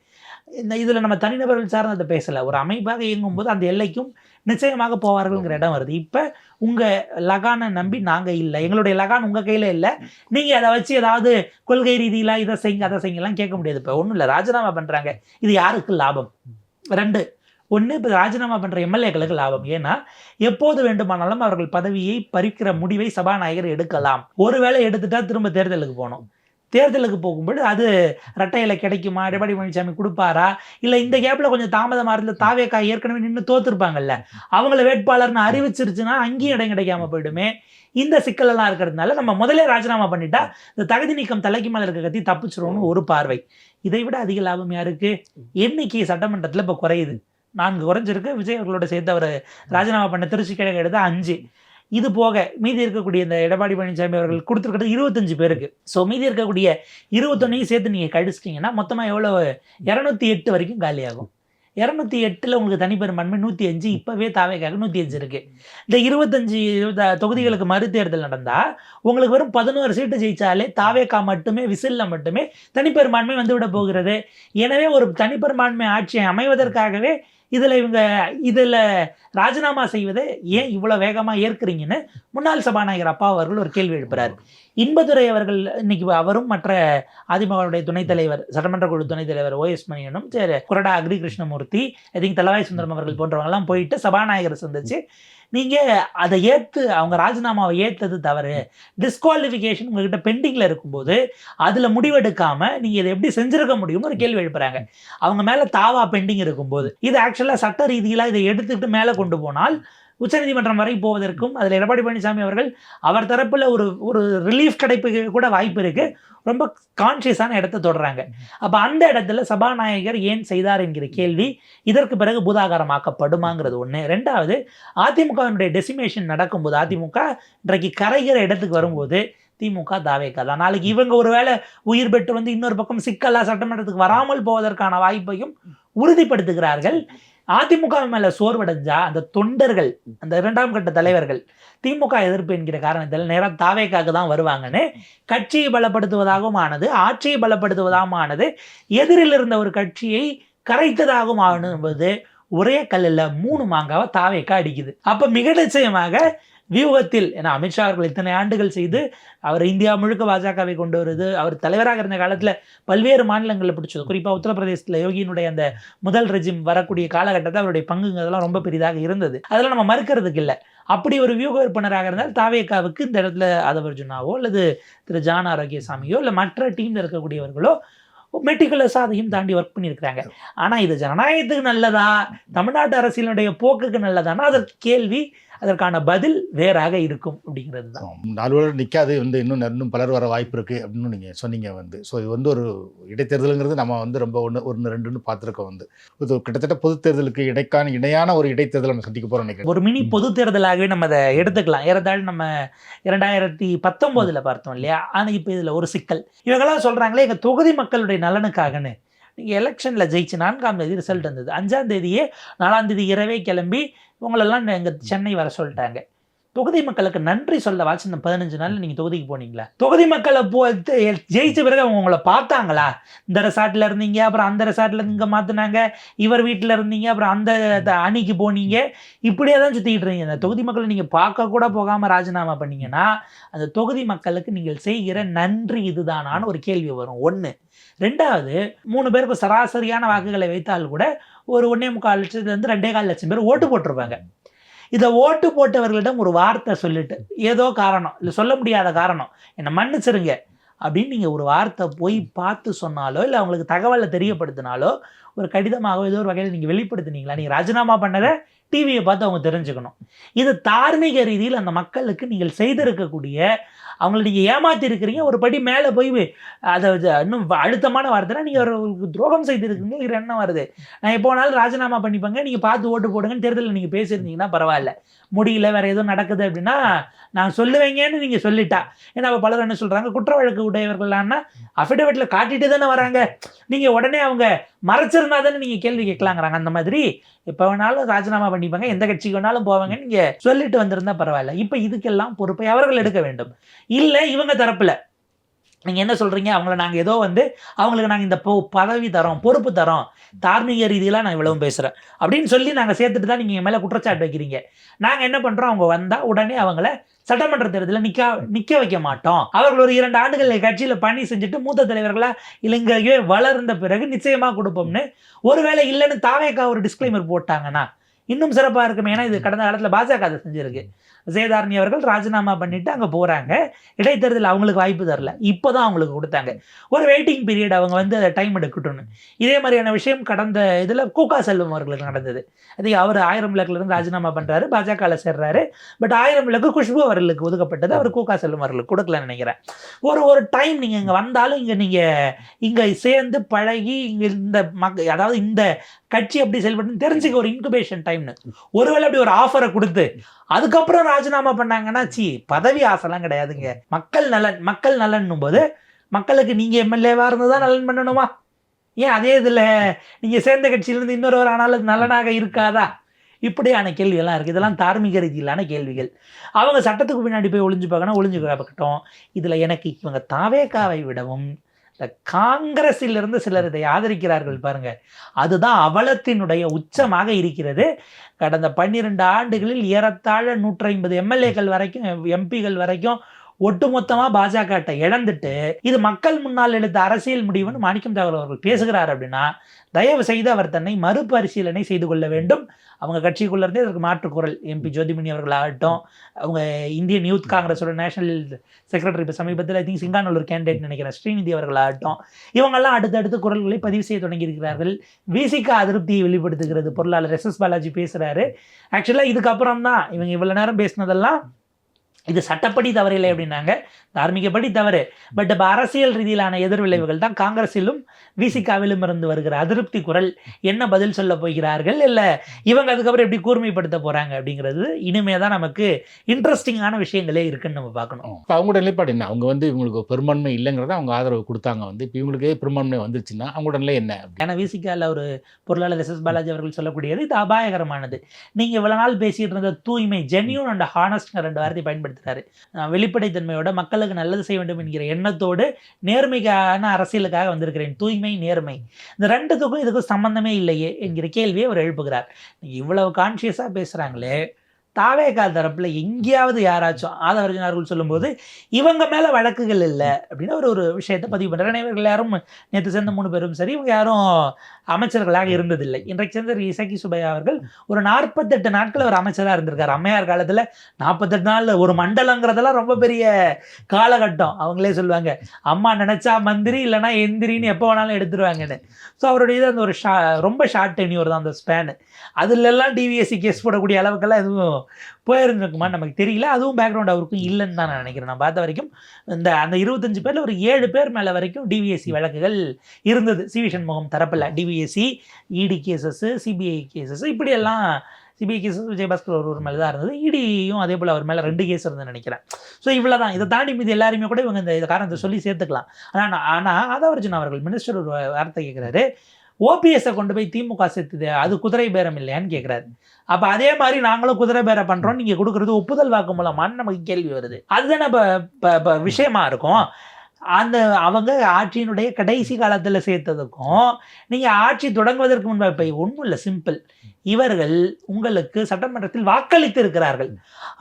இதில் நம்ம தனிநபர்கள் சார்ந்ததை பேசலை. ஒரு அமைப்பாக இயங்கும்போது அந்த எல்லைக்கும் நிச்சயமாக போவார்கள்ங்கிற இடம் வருது. இப்போ உங்கள் லகானை நம்பி நாங்கள் இல்லை, எங்களுடைய லகான் உங்கள் கையில் இல்லை, நீங்கள் அதை வச்சு ஏதாவது கொள்கை ரீதியில் இதை செய்யுங்க அதை செய்யலாம் கேட்க முடியாது. இப்போ ஒன்றும் இல்லை, ராஜினாமா பண்ணுறாங்க, இது யாருக்கு லாபம்? 2 ஒன்று, இப்போ ராஜினாமா பண்ணுற எம்எல்ஏக்களுக்கு லாபம். ஏன்னா எப்போது வேண்டுமானாலும் அவர்கள் பதவியை பறிக்கிற முடிவை சபாநாயகர் எடுக்கலாம். ஒருவேளை எடுத்துட்டா திரும்ப தேர்தலுக்கு போகணும். தேர்தலுக்கு போகும்போது அது ரெட்டை இலை கிடைக்குமா, எடப்பாடி பழனிசாமி கொடுப்பாரா, இல்லை இந்த கேப்பில் கொஞ்சம் தாமதமாக இருந்து தாவேக்கா ஏற்கனவே நின்று தோத்துருப்பாங்கல்ல, அவங்கள வேட்பாளர்னு அறிவிச்சிருச்சுன்னா அங்கேயும் இடம் கிடைக்காம போயிடுமே. இந்த சிக்கலெல்லாம் இருக்கிறதுனால நம்ம முதலே ராஜினாமா பண்ணிட்டா இந்த தகுதி நீக்கம் தலைக்கு மேலே இருக்க கத்தி தப்பிச்சிருவோம்னு ஒரு பார்வை. இதை விட அதிக லாபம் யாருக்கு? எண்ணிக்கை சட்டமன்றத்தில் இப்போ குறையுது, 4 குறைஞ்சிருக்கு. விஜய் அவர்களோட சேர்த்து அவர் ராஜினாமா பண்ண திருச்சி கிழக்கு எடுத்து 5. இது போக மீதி இருக்கக்கூடிய இந்த எடப்பாடி பழனிசாமி அவர்கள் கொடுத்துருக்கிறது 25 பேருக்கு. ஸோ மீதி இருக்கக்கூடிய 21 சேர்த்து நீங்கள் கழிச்சிட்டிங்கன்னா மொத்தமாக எவ்வளோ? 208 வரைக்கும் காலியாகும். 208 உங்களுக்கு தனிப்பெரும்பான்மை 105, இப்பவே தாவேக்காக 105 இருக்கு. இந்த 25 தொகுதிகளுக்கு மறுதேர்தல் நடந்தா உங்களுக்கு வெறும் 11 சீட்டு ஜெயிச்சாலே தாவேக்கா மட்டுமே விசில்ல மட்டுமே தனிப்பெரும்பான்மை வந்துவிட போகிறது. எனவே ஒரு தனிப்பெரும்பான்மை ஆட்சி அமைவதற்காகவே இதில் ராஜினாமா செய்வதை ஏன் இவ்வளோ வேகமாக ஏற்கிறீங்கன்னு முன்னாள் சபாநாயகர் அப்பா அவர்கள் ஒரு கேள்வி எழுப்புறாரு. இன்பதுரை அவர்கள் இன்னைக்கு அவரும் மற்ற அதிமுகவுடைய துணைத் தலைவர், சட்டமன்ற குழு துணைத் தலைவர் OS மணியனும் குரடா அக்ரி கிருஷ்ணமூர்த்தி, ஐ திங்க் தலவாய் சுந்தரம் அவர்கள் போன்றவங்கலாம் போயிட்டு சபாநாயகரை சந்திச்சு நீங்கள் அதை அவங்க ராஜினாமாவை ஏற்றது தவறு, டிஸ்குவாலிஃபிகேஷன் உங்ககிட்ட பெண்டிங்கில் இருக்கும்போது அதில் முடிவெடுக்காமல் நீங்கள் இதை எப்படி செஞ்சுருக்க முடியும்னு ஒரு கேள்வி எழுப்புறாங்க. அவங்க மேலே தாவா பெண்டிங் இருக்கும்போது இது ஆக்சுவலாக சட்ட ரீதியில் இதை எடுத்துக்கிட்டு மேலே கொண்டு போனால் உச்சநீதிமன்றம் வரை போவதற்கும் அதில் எடப்பாடி பழனிசாமி அவர்கள் அவர் தரப்பில் ஒரு ரிலீஃப் கிடைப்புக்கு கூட வாய்ப்பு இருக்குது. ரொம்ப கான்ஷியஸான இடத்த தொடர்றாங்க. அப்போ அந்த இடத்துல சபாநாயகர் ஏன் செய்தார் என்கிற கேள்வி இதற்கு பிறகு பூதாகாரமாக்கப்படுமாங்கிறது ஒன்று. ரெண்டாவது, அதிமுகவினுடைய டெசிமேஷன் நடக்கும்போது, அதிமுக இன்றைக்கு கரைகிற இடத்துக்கு வரும்போது திமுக தாவேக்கா தான். நாளைக்கு இவங்க ஒருவேளை உயிர் பெற்று வந்து இன்னொரு பக்கம் சிக்கலா சட்டமன்றத்துக்கு வராமல் போவதற்கான வாய்ப்பையும் உறுதிப்படுத்துகிறார்கள். அதிமுக மேல சோர்வடைஞ்சா அந்த தொண்டர்கள், அந்த 2ஆம் கட்ட தலைவர்கள் திமுக எதிர்ப்பு என்கிற காரணத்தில் நேரம் தாவேக்காக தான் வருவாங்கன்னு கட்சியை பலப்படுத்துவதாகவும் ஆனது, ஆட்சியை பலப்படுத்துவதாகவும் ஆனது, எதிரில் இருந்த ஒரு கட்சியை கரைத்ததாகவும் ஆனது ஒரே கல்லில் 3 மாங்காவை தாவேக்கா அடிக்குது. அப்ப மிக நிச்சயமாக வியூகத்தில், ஏன்னா அமித்ஷா அவர்கள் இத்தனை ஆண்டுகள் செய்து அவர் இந்தியா முழுக்க பாஜகவை கொண்டு வருது, அவர் தலைவராக இருந்த காலத்தில் பல்வேறு மாநிலங்களில் பிடிச்சது, குறிப்பாக உத்தரப்பிரதேசத்தில் யோகியினுடைய அந்த முதல் ரெஜிம் வரக்கூடிய காலகட்டத்தில் அவருடைய பங்குங்கிறதெல்லாம் ரொம்ப பெரிதாக இருந்தது. அதெல்லாம் நம்ம மறுக்கிறதுக்கு இல்லை. அப்படி ஒரு வியூக விற்பனராக இருந்தால் தாவேக்காவுக்கு இந்த இடத்துல அதவர்ஜுனாவோ அல்லது திரு ஜான் ஆரோக்கியசாமியோ இல்லை மற்ற டீமில் இருக்கக்கூடியவர்களோ மெட்டிகுலஸாக அதையும் தாண்டி ஒர்க் பண்ணியிருக்கிறாங்க. ஆனால் இது ஜனநாயகத்துக்கு நல்லதா, தமிழ்நாட்டு அரசியலுடைய போக்குக்கு நல்லதானா, அதற்கு கேள்வி, அதற்கான பதில் வேறாக இருக்கும் அப்படிங்கிறது தான். 4 வருடம் நிற்காது இன்னும் பலர் வர வாய்ப்பு இருக்குது அப்படின்னு நீங்கள் சொன்னீங்க. ஸோ இது ஒரு இடைத்தேர்தலுங்கிறது நம்ம ரொம்ப 1-2 பார்த்துருக்கோம். இது கிட்டத்தட்ட பொது தேர்தலுக்கு இணையான ஒரு இடைத்தேர்தலை நம்ம சந்திக்க போகிறோம் நினைக்கிறேன். ஒரு மினி பொது தேர்தலாகவே நம்ம அதை எடுத்துக்கலாம். ஏறத்தாழ நம்ம 2019 பார்த்தோம் இல்லையா. ஆனால் இப்போ இதில் ஒரு சிக்கல், இவங்கெல்லாம் சொல்கிறாங்களே எங்கள் தொகுதி மக்களுடைய நலனுக்காகன்னு. நீங்கள் எலெக்ஷனில் ஜெயிச்சு 4ஆம் தேதி ரிசல்ட் வந்தது, 5ஆம் தேதியே 4ஆம் தேதி இரவே கிளம்பி உங்களெல்லாம் எங்கள் சென்னை வர சொல்லிட்டாங்க. தொகுதி மக்களுக்கு நன்றி சொல்ல வாட்சி இந்த 15 நாள் நீங்கள் தொகுதிக்கு போனீங்களா? தொகுதி மக்களை ஜெயிச்ச பிறகு அவங்க உங்களை பார்த்தாங்களா? இந்த ரெசார்ட்டில் இருந்தீங்க, அப்புறம் அந்த ரெசார்ட்டில் இங்கே மாற்றினாங்க, இவர் வீட்டில் இருந்தீங்க, அப்புறம் அந்த அணிக்கு போனீங்க, இப்படியே தான் சுற்றிக்கிட்டு இருந்தீங்க. அந்த தொகுதி மக்களை நீங்கள் பார்க்க கூட போகாமல் ராஜினாமா பண்ணீங்கன்னா அந்த தொகுதி மக்களுக்கு நீங்கள் செய்கிற நன்றி இதுதானான்னு ஒரு கேள்வி வரும். 1. 2வது, 3 பேருக்கு சராசரியான வாக்குகளை வைத்தால் கூட ஒரு 1.25 லட்சத்துலேருந்து 2.25 லட்சம் பேர் ஓட்டு போட்டிருப்பாங்க. இதை ஓட்டு போட்டவர்களிடம் ஒரு வார்த்தை சொல்லிட்டு, ஏதோ காரணம் இல்லை, சொல்ல முடியாத காரணம், என்னை மன்னிச்சிருங்க அப்படின்னு நீங்கள் ஒரு வார்த்தை போய் பார்த்து சொன்னாலோ இல்லை அவங்களுக்கு தகவலை தெரியப்படுத்தினாலோ, ஒரு கடிதமாகவோ ஏதோ ஒரு வகையில் நீங்கள் வெளிப்படுத்தினீங்களா, நீங்கள் ராஜினாமா பண்ணதை டிவியை பார்த்து அவங்க தெரிஞ்சுக்கணும். இது தார்மீக ரீதியில் அந்த மக்களுக்கு நீங்கள் செய்திருக்கக்கூடிய, அவங்கள நீங்கள் ஏமாற்றி இருக்கிறீங்க. ஒரு படி மேலே போய் அதை இன்னும் அழுத்தமான வார்த்தைனா நீங்கள் ஒரு துரோகம் செய்திருக்கீங்க எண்ணம் வருது. நான் எப்போ வேணாலும் ராஜினாமா பண்ணிப்பாங்க, நீங்கள் பார்த்து ஓட்டு போடுங்கன்னு தேர்தலில் நீங்கள் பேசியிருந்தீங்கன்னா பரவாயில்ல. முடியல, வேறு எதுவும் நடக்குது அப்படின்னா நான் சொல்லுவேங்கன்னு நீங்கள் சொல்லிட்டா. ஏன்னா அப்போ பலர் என்ன சொல்கிறாங்க, குற்ற வழக்கு உடையவர்களானா அஃபிடவிட்டில் காட்டிட்டு தானே வராங்க, நீங்கள் உடனே அவங்க மறைச்சிருந்தா தானே நீங்கள் கேள்வி கேட்கலாங்கிறாங்க. அந்த மாதிரி எப்போ வேணாலும் ராஜினாமா பண்ணிப்பாங்க, எந்த கட்சிக்கு வேணாலும் போவாங்கன்னு நீங்கள் சொல்லிட்டு வந்திருந்தா பரவாயில்ல. இப்போ இதுக்கெல்லாம் பொறுப்பை அவர்கள் எடுக்க வேண்டும். இல்லை இவங்க தரப்பில் நீங்கள் என்ன சொல்கிறீங்க, அவங்கள நாங்கள் ஏதோ அவங்களுக்கு நாங்கள் இந்த பதவி தரோம், பொறுப்பு தரோம், தார்மீக ரீதியில் நான் இவ்வளவும் பேசுகிறேன் அப்படின்னு சொல்லி நாங்கள் சேர்த்துட்டு தான் நீங்கள் மேலே குற்றச்சாட்டு வைக்கிறீங்க. நாங்கள் என்ன பண்ணுறோம், அவங்க வந்தால் உடனே அவங்கள சட்டமன்ற தேர்தலில் நிற்க வைக்க மாட்டோம். அவர்கள் ஒரு 2 ஆண்டுகள் கட்சியில் பணி செஞ்சுட்டு மூத்த தலைவர்களாக இலங்கையே வளர்ந்த பிறகு நிச்சயமாக கொடுப்போம்னு, ஒருவேளை இல்லைன்னு தாவேக்கா ஒரு டிஸ்க்ளைமர் போட்டாங்கன்னா இன்னும் சிறப்பாக இருக்கும். ஏன்னா இது கடந்த காலத்தில் பாஜக அதை செஞ்சுருக்கு. விஜயதாரணி அவர்கள் ராஜினாமா பண்ணிட்டு அங்கே போகிறாங்க, இடைத்தேர்தல் அவங்களுக்கு வாய்ப்பு தரல, இப்போ தான் அவங்களுக்கு கொடுத்தாங்க. ஒரு வெயிட்டிங் பீரியட், அவங்க அதை டைம் எடுக்கட்டும்னு. இதே மாதிரியான விஷயம் கடந்த இதில் கூகா செல்வம் அவர்களுக்கு நடந்தது. அது அவர் 1000 விளக்குலேருந்து ராஜினாமா பண்ணுறாரு, பாஜகவில் சேர்றாரு. பட் 1000 விளக்கு குஷ்பு அவர்களுக்கு ஒதுக்கப்பட்டது, அவர் கூகா செல்வம் அவர்களுக்கு கொடுக்கலன்னு நினைக்கிறேன். ஒரு டைம் நீங்கள் இங்கே வந்தாலும் இங்கே சேர்ந்து பழகி இங்கே இந்த அதாவது இந்த கட்சி எப்படி செயல்பட்டு தெரிஞ்சுக்க ஒரு இன்குபேஷன் டைம்னு, ஒருவேளை அப்படி ஒரு ஆஃபரை கொடுத்து அதுக்கப்புறம் ராஜினாமா பண்ணாங்கன்னா பதவி ஆசைலாம் கிடையாதுங்க. மக்கள் நலன், மக்கள் நலன்னும் போது மக்களுக்கு நீங்கள் எம்எல்ஏவாக இருந்து தான் நலன் பண்ணணுமா? ஏன் அதே இதில் நீங்கள் சேர்ந்த கட்சியிலேருந்து இன்னொருவர் ஆனாலும் நல்லனாக இருக்காதா? இப்படியான கேள்வியெல்லாம் இருக்குது. இதெல்லாம் தார்மீக ரீதியிலான கேள்விகள். அவங்க சட்டத்துக்கு பின்னாடி போய் ஒளிஞ்சு பார்க்கணும், ஒளிஞ்சு பார்க்கட்டும். இதில் எனக்கு இவங்க தாவேகாவை விடவும் இந்த காங்கிரஸிலிருந்து சிலர் இதை ஆதரிக்கிறார்கள் பாருங்க, அதுதான் அவலத்தினுடைய உச்சமாக இருக்கிறது. கடந்த 12 ஆண்டுகளில் ஏறத்தாழ 150 எம்எல்ஏக்கள் வரைக்கும், எம்பிகள் வரைக்கும் ஒட்டுமொத்தமாக பாஜக இழந்துட்டு இது மக்கள் முன்னால் எடுத்த அரசியல் முடிவுன்னு மாணிக்கம் தாகூர் அவர்கள் பேசுகிறார் அப்படின்னா, தயவு செய்து அவர் தன்னை மறுபரிசீலனை செய்து கொள்ள வேண்டும். அவங்க கட்சிக்குள்ள இருந்தே அதற்கு மாற்று குரல் எம்பி ஜோதிமணி அவர்கள் ஆகட்டும், அவங்க இந்தியன் யூத் காங்கிரஸோட நேஷனல் செக்ரட்டரி இப்போ சமீபத்தில் ஐ திங்க் சிங்கானூர் கேண்டிடேட் நினைக்கிறேன் ஸ்ரீநிதி அவர்கள் ஆகட்டும், இவங்கெல்லாம் அடுத்தடுத்து குரல்களை பதிவு செய்ய தொடங்கியிருக்கிறார்கள். விசிக அதிருப்தியை வெளிப்படுத்துகிறது. பொருளாளர் எஸ் பாலாஜி பேசுகிறாரு. ஆக்சுவலாக இதுக்கப்புறம் தான் இவங்க இவ்வளோ நேரம் பேசினதெல்லாம் இது சட்டப்படி தவறில்லை அப்படின்னாங்க, தார்மீகப்படி தவறு. பட் இப்போ அரசியல் ரீதியிலான எதிர்விளைவுகள் தான் காங்கிரஸிலும் விசிகாவிலும் இருந்து வருகிற அதிருப்தி குரல். என்ன பதில் சொல்ல போகிறார்கள், இல்லை இவங்க அதுக்கப்புறம் எப்படி கூர்மைப்படுத்த போகிறாங்க அப்படிங்கிறது இனிமே தான் நமக்கு இன்ட்ரெஸ்டிங்கான விஷயங்களே இருக்குன்னு நம்ம பார்க்கணும். இப்போ அவங்களோட நிலைப்பாடு என்ன? அவங்க வந்து இவங்களுக்கு பெரும்பான்மை இல்லைங்கிறத அவங்க ஆதரவு கொடுத்தாங்க. இப்போ இவங்களுக்கே பெரும்பான்மை வந்துருச்சுன்னா அவங்களோட நிலை என்ன? ஏன்னா விசிகாவில் ஒரு பொருளாளர் எஸ் பாலாஜி அவர்கள் சொல்லக்கூடியது இது அபாயகரமானது. நீங்கள் இவ்வளோ நாள் பேசிகிட்டு இருந்த தூய்மை, ஜென்யூன் அண்ட் ஹானஸ்ட்ங்கிற 2 வார்த்தை பயன்படுத்துகிறாரு. வெளிப்படைத்தன்மையோட மக்களுக்கு நல்லது செய்ய வேண்டும் என்கிற எண்ணத்தோடு நேர்மைக்கான அரசியலுக்காக வந்திருக்கிறேன். தூய்மை, நேர்மை, இந்த 2த்துக்கும் இதுக்கும் சம்பந்தமே இல்லையே என்கிற கேள்வியை அவர் எழுப்புகிறார். இவ்வளவு கான்சியஸாக பேசுகிறாங்களே, தாவேகா தரப்பில் எங்கேயாவது யாராச்சும் ஆதவர்ஜன் அவர்கள் சொல்லும்போது இவங்க மேலே வழக்குகள் இல்லை அப்படின்னு ஒரு விஷயத்தை பதிவு பண்ணுறாங்க. இவர்கள் யாரும் நேற்று சேர்ந்த 3 பேரும் சரி, இவங்க யாரும் அமைச்சர்களாக இருந்ததில்லை. இன்றைக்கு சேர்ந்த இசக்கி சுப்பையா அவர்கள் ஒரு 48 நாட்கள் அவர் அமைச்சராக இருந்திருக்கார். அம்மையார் காலத்தில் 48 நாள் ஒரு மண்டலங்கிறதெல்லாம் ரொம்ப பெரிய காலகட்டம். அவங்களே சொல்லுவாங்க, அம்மா நினச்சா மந்திரி இல்லைனா எந்திரின்னு எப்போ வேணாலும் எடுத்துருவாங்கன்னு. ஸோ அவருடைய இது அந்த ஒரு ரொம்ப ஷார்ட் டென்யூர் தான் அந்த ஸ்பேனு. அதுலெல்லாம் டிவிஎஸ்சி கேஸ் போடக்கூடிய அளவுக்கெல்லாம் எதுவும் போயிருந்துருக்குமான்னு நமக்கு தெரியல. அதுவும் பேக்ரவுண்ட் அவருக்கும் இல்லைன்னு தான் நான் நினைக்கிறேன். நான் பார்த்த வரைக்கும் அந்த 25 பேரில் ஒரு 7 பேர் மேலே வரைக்கும் டிவிஎஸ்சி வழக்குகள் இருந்தது. சிவி சண்முகம் தரப்பில் டிவிஎஸ்சி, இடி கேசஸ், சிபிஐ கேசஸ், இப்படியெல்லாம் சிபிஐ கேசஸ் விஜயபாஸ்கர் ஒரு மேலே தான் இருந்தது. இடியும் அதே போல் அவர் மேலே 2 கேஸ் இருந்ததுன்னு நினைக்கிறேன். ஸோ இவ்வளோ தான். இதை தாண்டி மீது எல்லாருமே கூட இவங்க இந்த காரணத்தை சொல்லி சேர்த்துக்கலாம். ஆனால் ஆதவர்ஜன் அவர்கள் மினிஸ்டர் ஒரு வார்த்தை கேட்குறாரு, ஓபிஎஸ்ஸை கொண்டு போய் திமுக சேர்த்துது, அது குதிரை பேரம் இல்லையான்னு கேட்குறாரு. அப்போ அதே மாதிரி நாங்களும் குதிரை பேரம் பண்ணுறோம், நீங்கள் கொடுக்குறது ஒப்புதல் வாக்கு மூலமானு நமக்கு கேள்வி வருது. அதுதானே இப்போ விஷயமா இருக்கும். அவங்க ஆட்சியினுடைய கடைசி காலத்தில் சேர்த்ததுக்கும் நீங்கள் ஆட்சி தொடங்குவதற்கு முன்பாக இப்போ ஒன்றும் இல்லை, சிம்பிள். இவர்கள் உங்களுக்கு சட்டமன்றத்தில் வாக்களித்து இருக்கிறார்கள்.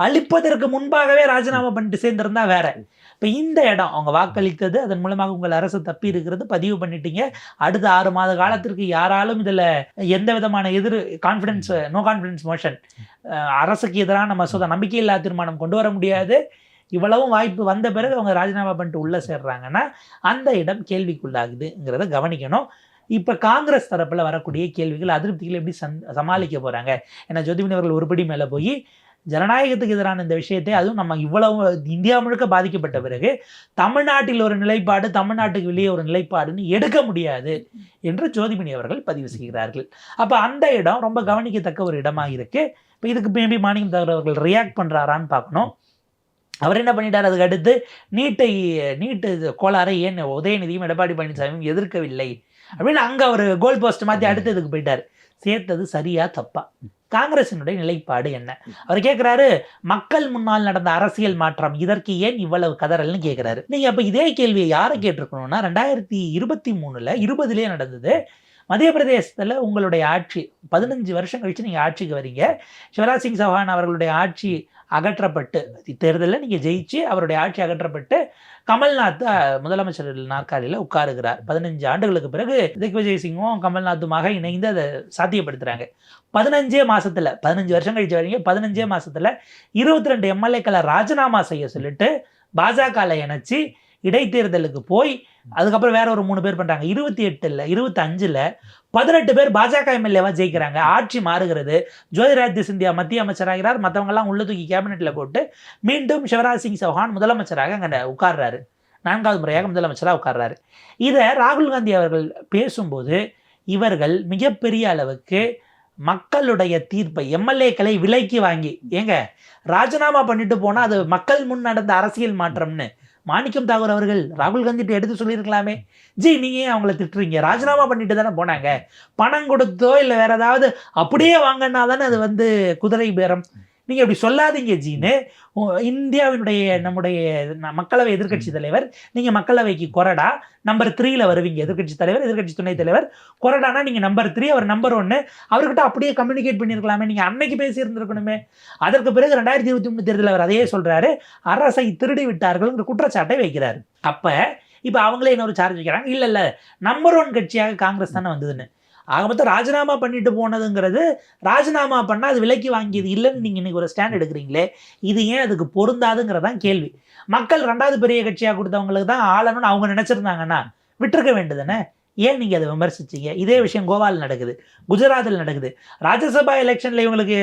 அளிப்பதற்கு முன்பாகவே ராஜினாமா பண்ணிட்டு சேர்ந்திருந்தா வேற. இப்போ இந்த இடம் அவங்க வாக்களித்தது, அதன் மூலமாக உங்கள் அரசு தப்பி இருக்கிறது, பதிவு பண்ணிட்டீங்க. அடுத்த 6 மாத காலத்திற்கு யாராலும் இதில் எந்த விதமான நோ கான்ஃபிடன்ஸ் மோஷன், அரசுக்கு எதிரான மசோதா, நம்பிக்கையில்லா தீர்மானம் கொண்டு வர முடியாது. இவ்வளவும் வாய்ப்பு வந்த பிறகு அவங்க ராஜினாமா பண்ணிட்டு உள்ளே சேர்றாங்கன்னா அந்த இடம் கேள்விக்குள்ளாகுதுங்கிறத கவனிக்கணும். இப்போ காங்கிரஸ் தரப்பில் வரக்கூடிய கேள்விகள், அதிருப்திகளை எப்படி சமாளிக்க போகிறாங்க? ஏன்னா ஜோதிமணி அவர்கள் ஒருபடி மேலே போய் ஜனநாயகத்துக்கு எதிரான இந்த விஷயத்தை, அதுவும் நம்ம இவ்வளவு இந்தியா முழுக்க பாதிக்கப்பட்ட பிறகு தமிழ்நாட்டில் ஒரு நிலைப்பாடு, தமிழ்நாட்டுக்கு வெளியே ஒரு நிலைப்பாடுன்னு எடுக்க முடியாது என்று ஜோதிமணி அவர்கள் பதிவு செய்கிறார்கள். அப்போ அந்த இடம் ரொம்ப கவனிக்கத்தக்க ஒரு இடமாக இருக்குது. இப்போ இதுக்கு மேபி மாணிக்கம் தாகூர் அவர்கள் ரியாக்ட் பண்ணுறாரான்னு பார்க்கணும். அவர் என்ன பண்ணிட்டார், அதுக்கு அடுத்து நீட்டு கோளாறை ஏன் உதயநிதியும் எடப்பாடி பழனிசாமியும் எதிர்க்கவில்லை அப்படின்னு அங்கே அவர் கோல் போஸ்ட் மாற்றி அடுத்ததுக்கு போயிட்டார். சேர்த்தது சரியா தப்பா? காங்கிரசினுடைய நிலைப்பாடு என்ன? அவர் கேட்குறாரு, மக்கள் முன்னால் நடந்த அரசியல் மாற்றம், இதற்கு ஏன் இவ்வளவு கதறல்னு கேட்குறாரு. நீங்கள் அப்போ இதே கேள்வியை யாரை கேட்டிருக்கணும்னா 2023 20 நடந்தது. மத்திய பிரதேசத்தில் உங்களுடைய ஆட்சி 15 வருஷம் கழித்து நீங்கள் ஆட்சிக்கு வரீங்க. சிவராஜ் சிங் சௌஹான் அவர்களுடைய ஆட்சி அகற்றப்பட்டு, தேர்தலில் நீங்கள் ஜெயிச்சு அவருடைய ஆட்சி அகற்றப்பட்டு கமல்நாத் முதலமைச்சர் நாற்காலியில் உட்காருகிறார். 15 ஆண்டுகளுக்கு பிறகு திக்விஜய் சிங்கும் கமல்நாத்துமாக இணைந்து அதை சாத்தியப்படுத்துகிறாங்க. 15 மாதத்தில், 15 வருஷம் கழிச்சு வரீங்க, 15 மாதத்தில் 22 எம்எல்ஏக்களை ராஜினாமா செய்ய சொல்லிட்டு பாஜகவில் இணைச்சி இடைத்தேர்தலுக்கு போய் அதுக்கப்புறம் வேற ஒரு 3 பேர் பண்ணுறாங்க. 28 25 18 பேர் பாஜக எம்எல்ஏவா ஜெயிக்கிறாங்க. ஆட்சி மாறுகிறது. ஜோதிராதித்ய சிந்தியா மத்திய அமைச்சராகிறார். மற்றவங்கெல்லாம் உள்ள தூக்கி கேபினெட்டில் போட்டு மீண்டும் சிவராஜ் சிங் சௌஹான் முதலமைச்சராக அங்கே உட்கார்றாரு. 4வது முறையாக முதலமைச்சராக உட்கார்றாரு. இதை ராகுல் காந்தி அவர்கள் பேசும்போது இவர்கள் மிகப்பெரிய அளவுக்கு மக்களுடைய தீர்ப்பை, எம்எல்ஏக்களை விலைக்கு வாங்கி, ஏங்க ராஜினாமா பண்ணிட்டு போனால் அது மக்கள் முன் நடந்த அரசியல் மாற்றம்னு மாணிக்கம் தாகூர் அவர்கள் ராகுல் காந்திட்டு எடுத்து சொல்லியிருக்கலாமே, ஜி நீங்க ஏன் அவங்கள திட்டுறீங்க, ராஜினாமா பண்ணிட்டு தானே போனாங்க, பணம் கொடுத்தோ இல்லை வேற ஏதாவது அப்படியே வாங்கினா தானே அது வந்து குதிரை பேரம், நீங்க இப்படி சொல்லாதீங்க ஜின்னு இந்தியாவினுடைய நம்முடைய மக்களவை எதிர்க்கட்சி தலைவர், நீங்க மக்களவைக்கு கொறடா நம்பர் 3ல வருவீங்க, எதிர்க்கட்சி தலைவர் எதிர்க்கட்சி துணைத் தலைவர் கொறடானா நீங்க நம்பர் 3 அவர் நம்பர் 1, அவர்கிட்ட அப்படியே கம்யூனிகேட் பண்ணியிருக்கலாமே, நீங்க அன்னைக்கு பேசி இருந்திருக்கணுமே. அதற்கு பிறகு 2023 தேர்தலில் அவர் அதையே சொல்றாரு, அரசை திருடி விட்டார்கள் குற்றச்சாட்டை வைக்கிறாரு. அப்ப இப்ப அவங்களே இன்னொரு சார்ஜ் வைக்கிறாங்க, இல்ல இல்ல நம்பர் 1 கட்சியாக காங்கிரஸ் தானே வந்ததுன்னு. ஆக மொத்தம் ராஜினாமா பண்ணிட்டு போனதுங்கிறது, ராஜினாமா பண்ணால் அது விலைக்கு வாங்கியது இல்லைன்னு நீங்கள் இன்றைக்கி ஒரு ஸ்டாண்ட் எடுக்கிறீங்களே, இது ஏன் அதுக்கு பொருந்தாதுங்கிறதான் கேள்வி. மக்கள் 2வது பெரிய கட்சியாக கொடுத்தவங்களுக்கு தான் ஆளணும்னு அவங்க நினச்சிருந்தாங்கன்னா விட்டுருக்க வேண்டியதுதானே, ஏன் நீங்கள் அதை விமர்சிச்சிங்க? இதே விஷயம் கோவாவில் நடக்குது, குஜராத்தில் நடக்குது. ராஜ்யசபா எலெக்ஷனில் இவங்களுக்கு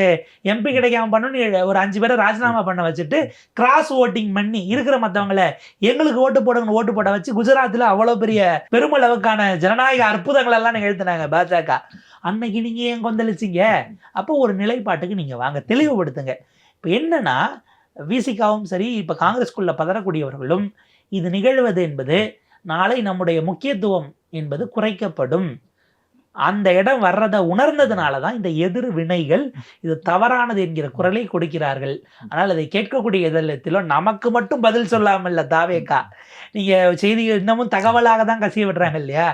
எம்பி கிடைக்காம பண்ணணும்னு ஒரு 5 பேரை ராஜினாமா பண்ண வச்சுட்டு கிராஸ் ஓட்டிங் பண்ணி இருக்கிற மற்றவங்களை எங்களுக்கு ஓட்டு போடுங்கன்னு ஓட்டு போட வச்சு குஜராத்தில் அவ்வளோ பெரிய பெருமளவுக்கான ஜனநாயக அற்புதங்கள் எல்லாம் நிகழ்த்தினாங்க பாஜக. அன்னைக்கு நீங்கள் ஏன் கொந்தளிச்சிங்க? அப்போ ஒரு நிலைப்பாட்டுக்கு நீங்கள் வாங்க, தெளிவுபடுத்துங்க. இப்போ என்னன்னா விசிகாவும் சரி, இப்போ காங்கிரஸ்குள்ளே பதறக்கூடியவர்களும் இது நிகழ்வது என்பது நாளை நம்முடைய முக்கியத்துவம் என்பது குறைக்கப்படும், அந்த இடம் வர்றதை உணர்ந்ததுனால தான் இந்த எதிர் வினைகள் இது தவறானது என்கிற குரலை கொடுக்கிறார்கள். ஆனால் அதை கேட்கக்கூடிய எதிலத்திலோ நமக்கு மட்டும் பதில் சொல்லாமல் தாவேக்கா, நீங்கள் செய்தி இன்னமும் தகவலாக தான் கசிய விடுறாங்க இல்லையா,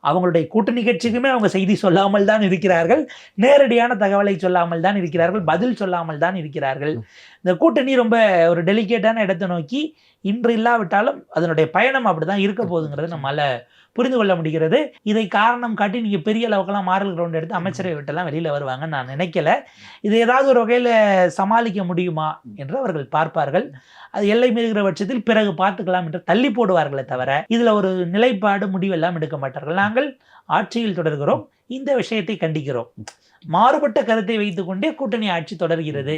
அவங்களுடைய கூட்டணி கட்சிக்குமே அவங்க செய்தி சொல்லாமல் தான் இருக்கிறார்கள், நேரடியான தகவலை சொல்லாமல் தான் இருக்கிறார்கள், பதில் சொல்லாமல் தான் இருக்கிறார்கள். இந்த கூட்டணி ரொம்ப ஒரு டெலிகேட்டான இடத்தை நோக்கி இன்று இல்லாவிட்டாலும் அதனுடைய பயணம் அப்படி தான் இருக்க போகுதுங்கிறது நம்மளால் புரிந்து கொள்ள முடிகிறது. இதை காரணம் காட்டி நீங்கள் பெரிய அளவுக்கெல்லாம் மாரல் கிரவுண்ட் எடுத்து அமைச்சரை விட்டெல்லாம் வெளியில் வருவாங்கன்னு நான் நினைக்கல. இது ஏதாவது ஒரு வகையில் சமாளிக்க முடியுமா என்று அவர்கள் பார்ப்பார்கள். அது எல்லை மீறுகிற பட்சத்தில் பிறகு பார்த்துக்கலாம் என்று தள்ளி போடுவார்களே தவிர இதில் ஒரு நிலைப்பாடு முடிவெல்லாம் எடுக்க மாட்டார்கள். நாங்கள் ஆட்சியில் தொடர்கிறோம், இந்த விஷயத்தை கண்டிக்கிறோம், மாறுபட்ட கருத்தை வைத்துக்கொண்டே கூட்டணி ஆட்சி தொடர்கிறது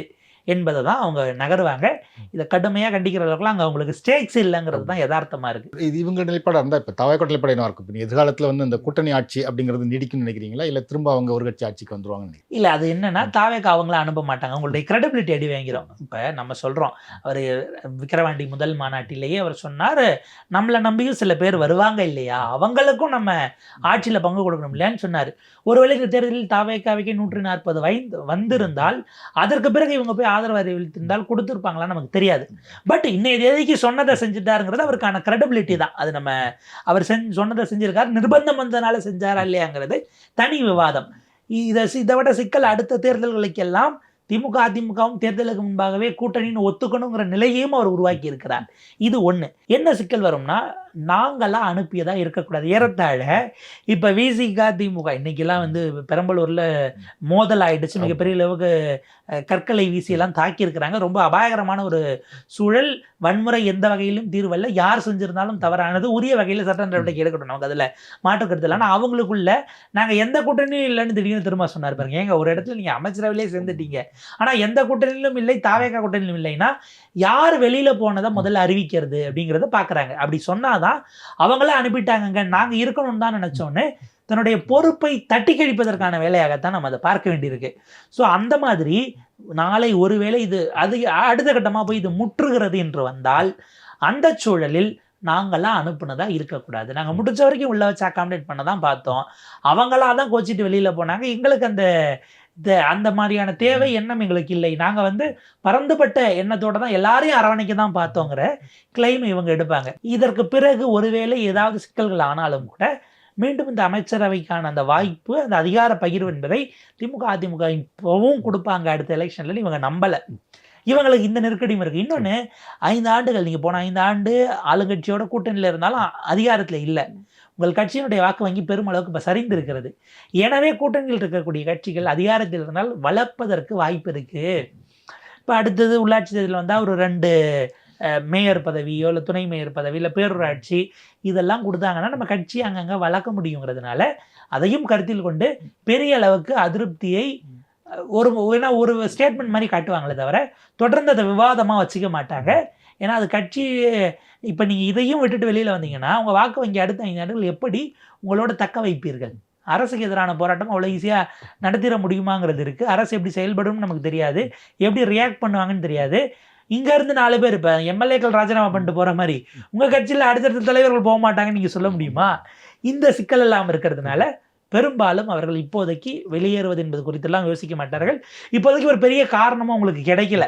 என்பதை தான் அவங்க நகருவாங்க. இதை கடுமையாக கண்டிக்கிற அளவுக்குலாம் அங்கே அவங்களுக்கு ஸ்டேக்ஸ் இல்லைங்கிறது தான் யதார்த்தமாக இருக்குது. இது இவங்க நிலைப்பாடாக இருந்தால் இப்போ தவாய்க்கோட்டை நிலைப்பாடு என்ன இருக்கும்? இப்போ எதிர்காலத்தில் வந்து இந்த கூட்டணி ஆட்சி அப்படிங்கிறது நீடிக்கும்னு நினைக்கிறீங்களா, இல்லை திரும்ப அவங்க ஒரு கட்சி ஆட்சிக்கு வந்துருவாங்க? இல்லை, அது என்னன்னா தாவேக்கா அவங்கள அனுப்ப மாட்டாங்க, அவங்களுடைய கிரெடிபிலிட்டி அடி வாங்கிறோம். இப்போ நம்ம சொல்கிறோம், அவர் விக்கிரவாண்டி முதல் மாநாட்டிலேயே அவர் சொன்னார், நம்மளை நம்பியும் சில பேர் வருவாங்க இல்லையா, அவங்களுக்கும் நம்ம ஆட்சியில் பங்கு கொடுக்கணும் இல்லையான்னு சொன்னார். ஒருவேளை இந்த தேர்தலில் தாவேக்காவுக்கே 140 வந்திருந்தால் அதற்கு பிறகு இவங்க போய் ஆதரவு அறிவித்திருந்தால் கொடுத்துருப்பாங்களா நமக்கு தெரியாது. பட் இன்னைய தேதிக்கு சொன்னதை செஞ்சுட்டாருங்கிறது அவருக்கான கிரெடிபிலிட்டி தான். அது நம்ம அவர் சொன்னதை செஞ்சிருக்காரு, நிர்பந்தம் வந்ததுனால செஞ்சாரா இல்லையாங்கிறது தனி விவாதம். இதை விட சிக்கல் அடுத்த தேர்தல்களுக்கெல்லாம் திமுக அதிமுகவும் தேர்தலுக்கு முன்பாகவே கூட்டணின்னு ஒத்துக்கணுங்கிற நிலையையும் அவர் உருவாக்கி இருக்கிறார். இது ஒன்று. என்ன சிக்கல் வரும்னா, நாங்களாம் அனுப்பியதாக இருக்கக்கூடாது. ஏறத்தாழ இப்போ விசிக திமுக இன்னைக்கெல்லாம் வந்து பெரம்பலூரில் மோதல் ஆயிடுச்சு, மிகப்பெரிய அளவுக்கு கற்களை வீசியெல்லாம் தாக்கியிருக்கிறாங்க. ரொம்ப அபாயகரமான ஒரு சூழல், வன்முறை எந்த வகையிலும் தீர்வல்ல, யார் செஞ்சிருந்தாலும் தவறானது, உரிய வகையில் சட்ட நடவடிக்கை எடுக்கணும், நமக்கு அதில் மாற்றுக்கருத்து இல்லை. ஆனால் அவங்களுக்குள்ள நாங்கள் எந்த கூட்டணியும் இல்லைன்னு திடீர்னு திரும்ப சொன்னார் பாருங்க. ஏங்க ஒரு இடத்துல நீங்கள் அமைச்சரவையிலே சேர்ந்துட்டீங்க, ஆனால் எந்த கூட்டணியிலும் இல்லை, தாவேக்கா கூட்டணியிலும் இல்லைன்னா யார் வெளியில் போனதை முதல்ல அறிவிக்கிறது அப்படிங்கிறத பார்க்குறாங்க. அப்படி சொன்னாதான் அவங்கள அனுப்பிட்டாங்க, நாங்கள் இருக்கணும்னு தான் நினச்சோன்னு தன்னுடைய பொறுப்பை தட்டி கழிப்பதற்கான வேலையாகத்தான் நம்ம அதை பார்க்க வேண்டியிருக்கு. ஸோ அந்த மாதிரி நாளை ஒருவேளை இது அது அடுத்த கட்டமாக போய் இது முற்றுகிறது என்று வந்தால் அந்த சூழலில் நாங்களாம் அனுப்புனதா இருக்கக்கூடாது. நாங்கள் முடிஞ்ச வரைக்கும் உள்ள வச்சு அகாமடேட் பண்ண தான் பார்த்தோம், அவங்களா தான் கோச்சிட்டு வெளியில் போனாங்க. எங்களுக்கு அந்த மாதிரியான தேவை எண்ணம் எங்களுக்கு இல்லை, நாங்கள் வந்து பரந்துபட்ட எண்ணத்தோடு தான் எல்லாரையும் அரவணைக்க தான் பார்த்தோங்கிற கிளைம் இவங்க எடுப்பாங்க. இதற்கு பிறகு ஒருவேளை ஏதாவது சிக்கல்கள் ஆனாலும் கூட மீண்டும் இந்த அமைச்சரவைக்கான அந்த வாய்ப்பு, அந்த அதிகார பகிர்வு என்பதை திமுக அதிமுக இப்போவும் கொடுப்பாங்க அடுத்த எலெக்ஷனில் இவங்க நம்பலை. இவங்களுக்கு இந்த நெருக்கடியும் இருக்குது. இன்னொன்று, 5 ஆண்டுகள் நீங்கள் போன 5 ஆண்டு ஆளுங்கட்சியோட கூட்டணியில் இருந்தாலும் அதிகாரத்தில் இல்லை, உங்கள் கட்சியினுடைய வாக்கு வங்கி பெருமளவுக்கு இப்போ சரிந்து இருக்கிறது. எனவே கூட்டணியில் இருக்கக்கூடிய கட்சிகள் அதிகாரத்தில் இருந்தால் வளர்ப்பதற்கு வாய்ப்பு இருக்குது. இப்போ அடுத்தது உள்ளாட்சி தேர்தலில் வந்தால் ஒரு 2 மேயர் பதவியோ இல்லை துணை மேயர் பதவி இல்லை பேரூராட்சி இதெல்லாம் கொடுத்தாங்கன்னா நம்ம கட்சி அங்கங்கே வளர்க்க முடியுங்கிறதுனால அதையும் கருத்தில் கொண்டு பெரிய அளவுக்கு அதிருப்தியை ஒரு ஸ்டேட்மெண்ட் மாதிரி காட்டுவாங்களே தவிர தொடர்ந்து அதை விவாதமாக வச்சுக்க மாட்டாங்க. ஏன்னா அது கட்சி, இப்போ நீங்கள் இதையும் விட்டுட்டு வெளியில் வந்தீங்கன்னா உங்கள் வாக்கு வங்கி அடுத்த 5 ஆண்டுகள் எப்படி உங்களோட தக்க வைப்பீர்கள்? அரசுக்கு எதிரான போராட்டம் அவ்வளோ ஈஸியாக நடத்திட முடியுமாங்கிறது இருக்குது. அரசு எப்படி செயல்படும் நமக்கு தெரியாது, எப்படி ரியாக்ட் பண்ணுவாங்கன்னு தெரியாது. இங்க இருந்து 4 பேர் இப்ப எம்எல்ஏக்கள் ராஜினாமா பண்ணிட்டு போற மாதிரி உங்க கட்சியில அடுத்தடுத்த தலைவர்கள் போக மாட்டாங்கன்னு நீங்க சொல்ல முடியுமா? இந்த சிக்கல் எல்லாம் இருக்கிறதுனால பெரும்பாலும் அவர்கள் இப்போதைக்கு வெளியேறுவது என்பது குறித்தெல்லாம் யோசிக்க மாட்டார்கள். இப்போதைக்கு ஒரு பெரிய காரணமும் உங்களுக்கு கிடைக்கல.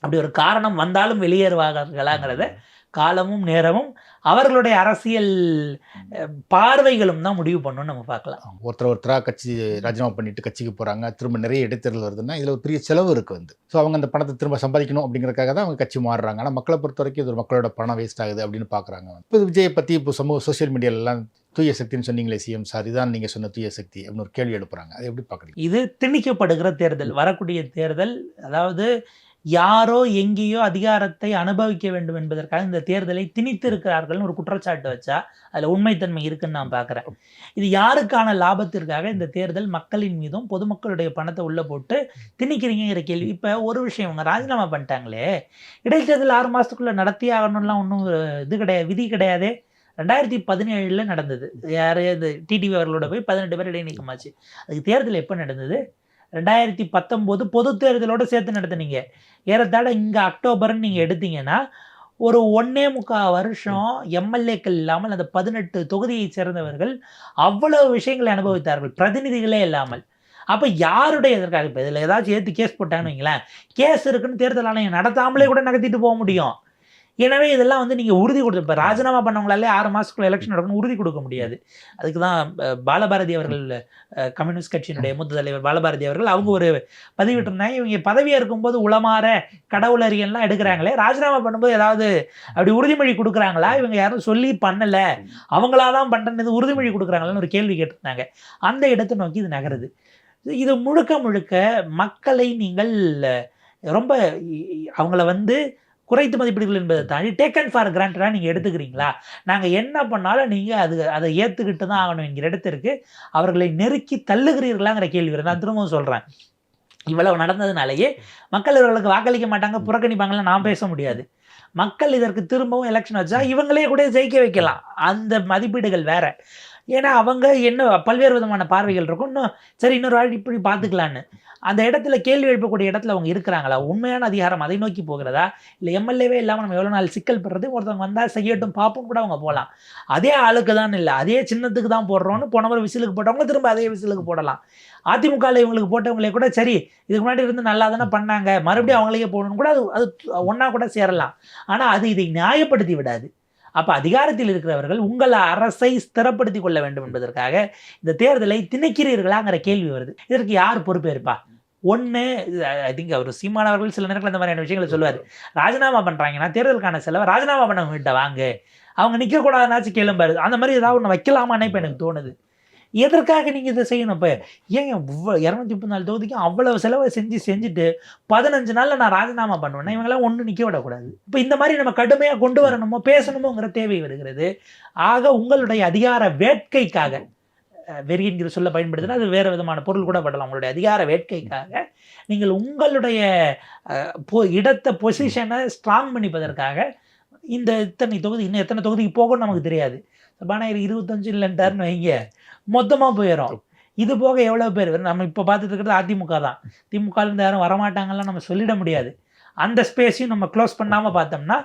அப்படி ஒரு காரணம் வந்தாலும் வெளியேறுவார்களாங்கிறத காலமும் நேரமும் அவர்களுடைய அரசியல் பார்வைகளும் தான் முடிவு பண்ணணும்னு நம்ம பார்க்கலாம். ஒருத்தராக கட்சி ராஜினாமா பண்ணிட்டு கட்சிக்கு போகிறாங்க, திரும்ப நிறைய இடைத்தேர்தல் வருதுன்னா இதில் ஒரு பெரிய செலவு இருக்குது வந்து. ஸோ அவங்க அந்த பணத்தை திரும்ப சம்பாதிக்கணும் அப்படிங்கிறதுக்காக தான் அவங்க கட்சி மாறுறாங்க. ஆனால் மக்களை பொறுத்த வரைக்கும் இது ஒரு மக்களோட பணம் வேஸ்ட் ஆகுது அப்படின்னு பார்க்குறாங்க. இப்போ விஜயை பற்றி இப்போ சோஷியல் மீடியாலெலாம் தூய சக்தின்னு சொன்னீங்களே சிஎம் சார், இதான் நீங்கள் சொன்ன தூய சக்தி அப்படின்னு ஒரு கேள்வி எழுப்புறாங்க. அதை எப்படி பார்க்குறீங்க? இது திணிக்கப்படுகிற தேர்தல், வரக்கூடிய தேர்தல். அதாவது யாரோ எங்கேயோ அதிகாரத்தை அனுபவிக்க வேண்டும் என்பதற்காக இந்த தேர்தலை திணித்திருக்கிறார்கள்னு ஒரு குற்றச்சாட்டு வச்சா அதில் உண்மைத்தன்மை இருக்குன்னு நான் பார்க்குறேன். இது யாருக்கான லாபத்திற்காக இந்த தேர்தல் மக்களின் மீதும் பொதுமக்களுடைய பணத்தை உள்ளே போட்டு திணிக்கிறீங்கிற கேள்வி. இப்போ ஒரு விஷயம், அவங்க ராஜினாமா பண்ணிட்டாங்களே, இடைத்தேர்தல் 6 மாதத்துக்குள்ளே நடத்தி ஆகணும்லாம் ஒன்றும் இது கிடையாது, விதி கிடையாது. 2017 நடந்தது. யார் இந்த டிடிவி அவர்களோட போய் 18 பேர் இடைநீக்கமாச்சு. அதுக்கு தேர்தல் எப்போ நடந்தது? 2019 பொது தேர்தலோடு சேர்த்து நடத்துனீங்க. ஏறத்தாழ இங்கே அக்டோபர்னு நீங்கள் எடுத்தீங்கன்னா ஒரு 1.25 வருஷம் எம்எல்ஏக்கள் இல்லாமல் அந்த 18 தொகுதியை சேர்ந்தவர்கள் அவ்வளவு விஷயங்களை அனுபவித்தார்கள், பிரதிநிதிகளே இல்லாமல். அப்போ யாருடைய எதற்காக? இப்போ இதில் ஏதாச்சும் ஏற்றி கேஸ் போட்டாங்கன்னு வைங்களேன், கேஸ் இருக்குன்னு தேர்தல் ஆணையம் நடத்தாமலே கூட நகர்த்திட்டு போக முடியும். எனவே இதெல்லாம் வந்து நீங்கள் உறுதி கொடுத்து, இப்போ ராஜினாமா பண்ணவங்களாலே 6 மாதத்துக்குள்ள எலெக்ஷன் நடக்கணும்னு உறுதி கொடுக்க முடியாது. அதுக்கு தான் பாலபாரதி அவர்கள், கம்யூனிஸ்ட் கட்சியினுடைய மூத்த தலைவர் பாலபாரதி அவர்கள் அவங்க ஒரு பதிவிட்டு இருந்தாங்க, இவங்க பதவியாக இருக்கும்போது உளமாற கடவுளறியெல்லாம் எடுக்கிறாங்களே, ராஜினாமா பண்ணும்போது ஏதாவது அப்படி உறுதிமொழி கொடுக்குறாங்களா? இவங்க யாரும் சொல்லி பண்ணலை, அவங்களா தான் பண்ணுறது உறுதிமொழி கொடுக்குறாங்களான்னு ஒரு கேள்வி கேட்டிருந்தாங்க. அந்த இடத்தை நோக்கி இது நகருது. இது முழுக்க முழுக்க மக்களை நீங்கள் ரொம்ப அவங்கள வந்து குறைத்து மதிப்பீடுகள் என்பதை தாண்டி டேக்கன் ஃபார் கிராண்டடாக நீங்கள் எடுத்துக்கிறீங்களா? நாங்கள் என்ன பண்ணாலும் நீங்கள் அதை ஏற்றுக்கிட்டு தான் ஆகணும் என்கிற இடத்திற்கு அவர்களை நெருக்கி தள்ளுகிறீர்களாங்கிற கேள்வி. நான் திரும்பவும் சொல்கிறேன், இவ்வளவு நடந்ததுனாலேயே மக்கள் இவர்களுக்கு வாக்களிக்க மாட்டாங்க, புறக்கணிப்பாங்கலாம் நான் பேச முடியாது. மக்கள் இதற்கு திரும்பவும் எலெக்ஷன் வச்சா இவங்களே கூட ஜெயிக்க வைக்கலாம். அந்த மதிப்பீடுகள் வேற. ஏன்னா அவங்க என்ன பல்வேறு விதமான பார்வைகள் இருக்கும். இன்னும் சரி இன்னொரு வாட்டி இப்படி பார்த்துக்கலான்னு அந்த இடத்துல கேள்வி எழுப்பக்கூடிய இடத்துல அவங்க இருக்கிறாங்களா? உண்மையான அதிகாரம் அதை நோக்கி போகிறதா? இல்லை எம்எல்ஏவே இல்லாமல் நம்ம எவ்வளோ நாள் சிக்கல் பெறுறது, ஒருத்தவங்க வந்தால் செய்யட்டும் பார்ப்போம் கூட அவங்க போகலாம். அதே ஆளுக்கு தான் இல்லை, அதே சின்னத்துக்கு தான் போடுறோன்னு போன முறை விசிலுக்கு போட்டவங்க திரும்ப அதே விசிலுக்கு போடலாம். அதிமுகவில் இவங்களுக்கு போட்டவங்களே கூட சரி இதுக்கு முன்னாடி இருந்து நல்லா தானே பண்ணாங்க, மறுபடியும் அவங்களுக்கே போடணும்னு கூட அது ஒன்றா கூட சேரலாம். ஆனால் அது இதை நியாயப்படுத்தி விடாது. அப்போ அதிகாரத்தில் இருக்கிறவர்கள் உங்கள் அரசை ஸ்திரப்படுத்தி கொள்ள வேண்டும் என்பதற்காக இந்த தேர்தலை திணிக்கிறீர்களாங்கிற கேள்வி வருது. இதற்கு யார் பொறுப்பேற்பா? ஒன்று, ஐ திங்க் அவர் சீமானவர்கள் சில நேரத்தில் இந்த மாதிரியான விஷயங்களை சொல்லுவார். ராஜினாமா பண்ணுறாங்கன்னா தேர்தலுக்கான செலவை ராஜினாமா பண்ணவங்ககிட்ட வாங்க, அவங்க நிற்கக்கூடாதுனாச்சும் கேளும்பாரு. அந்த மாதிரி ஏதாவது ஒன்று வைக்கலாமான்னு இப்போ எனக்கு தோணுது. எதற்காக நீங்கள் இதை செய்யணும்? இப்போ ஏங்க 234 தொகுதிக்கும் அவ்வளவு செலவை செஞ்சுட்டு 15 நாளில் நான் ராஜினாமா பண்ணுவேன்னா இவங்களாம் ஒன்றும் நிற்க விடக்கூடாது. இப்போ இந்த மாதிரி நம்ம கடுமையாக கொண்டு வரணுமோ பேசணுமோங்கிற தேவை வருகிறது. ஆக உங்களுடைய அதிகார வேட்கைக்காக, வெறி என்கிற சொல்ல பயன்படுத்தினா அது வேறு விதமான பொருள் கூட படலாம், உங்களுடைய அதிகார வேட்கைக்காக நீங்கள் உங்களுடைய இடத்தை பொசிஷனை ஸ்ட்ராங் பண்ணிப்பதற்காக இந்த இத்தனை தொகுதி, இன்னும் எத்தனை தொகுதிக்கு போகணும்னு நமக்கு தெரியாது. சபாநாயகர் 25 இல்லைன்ட்டாருன்னு வைங்க, மொத்தமாக போயிடும். இது போக எவ்வளோ பேர் நம்ம இப்போ பார்த்துட்டு இருக்கிறது அதிமுக தான். திமுகலேருந்து யாரும் வரமாட்டாங்கலாம் நம்ம சொல்லிட முடியாது. அந்த ஸ்பேஸையும் நம்ம க்ளோஸ் பண்ணாமல் பார்த்தோம்னா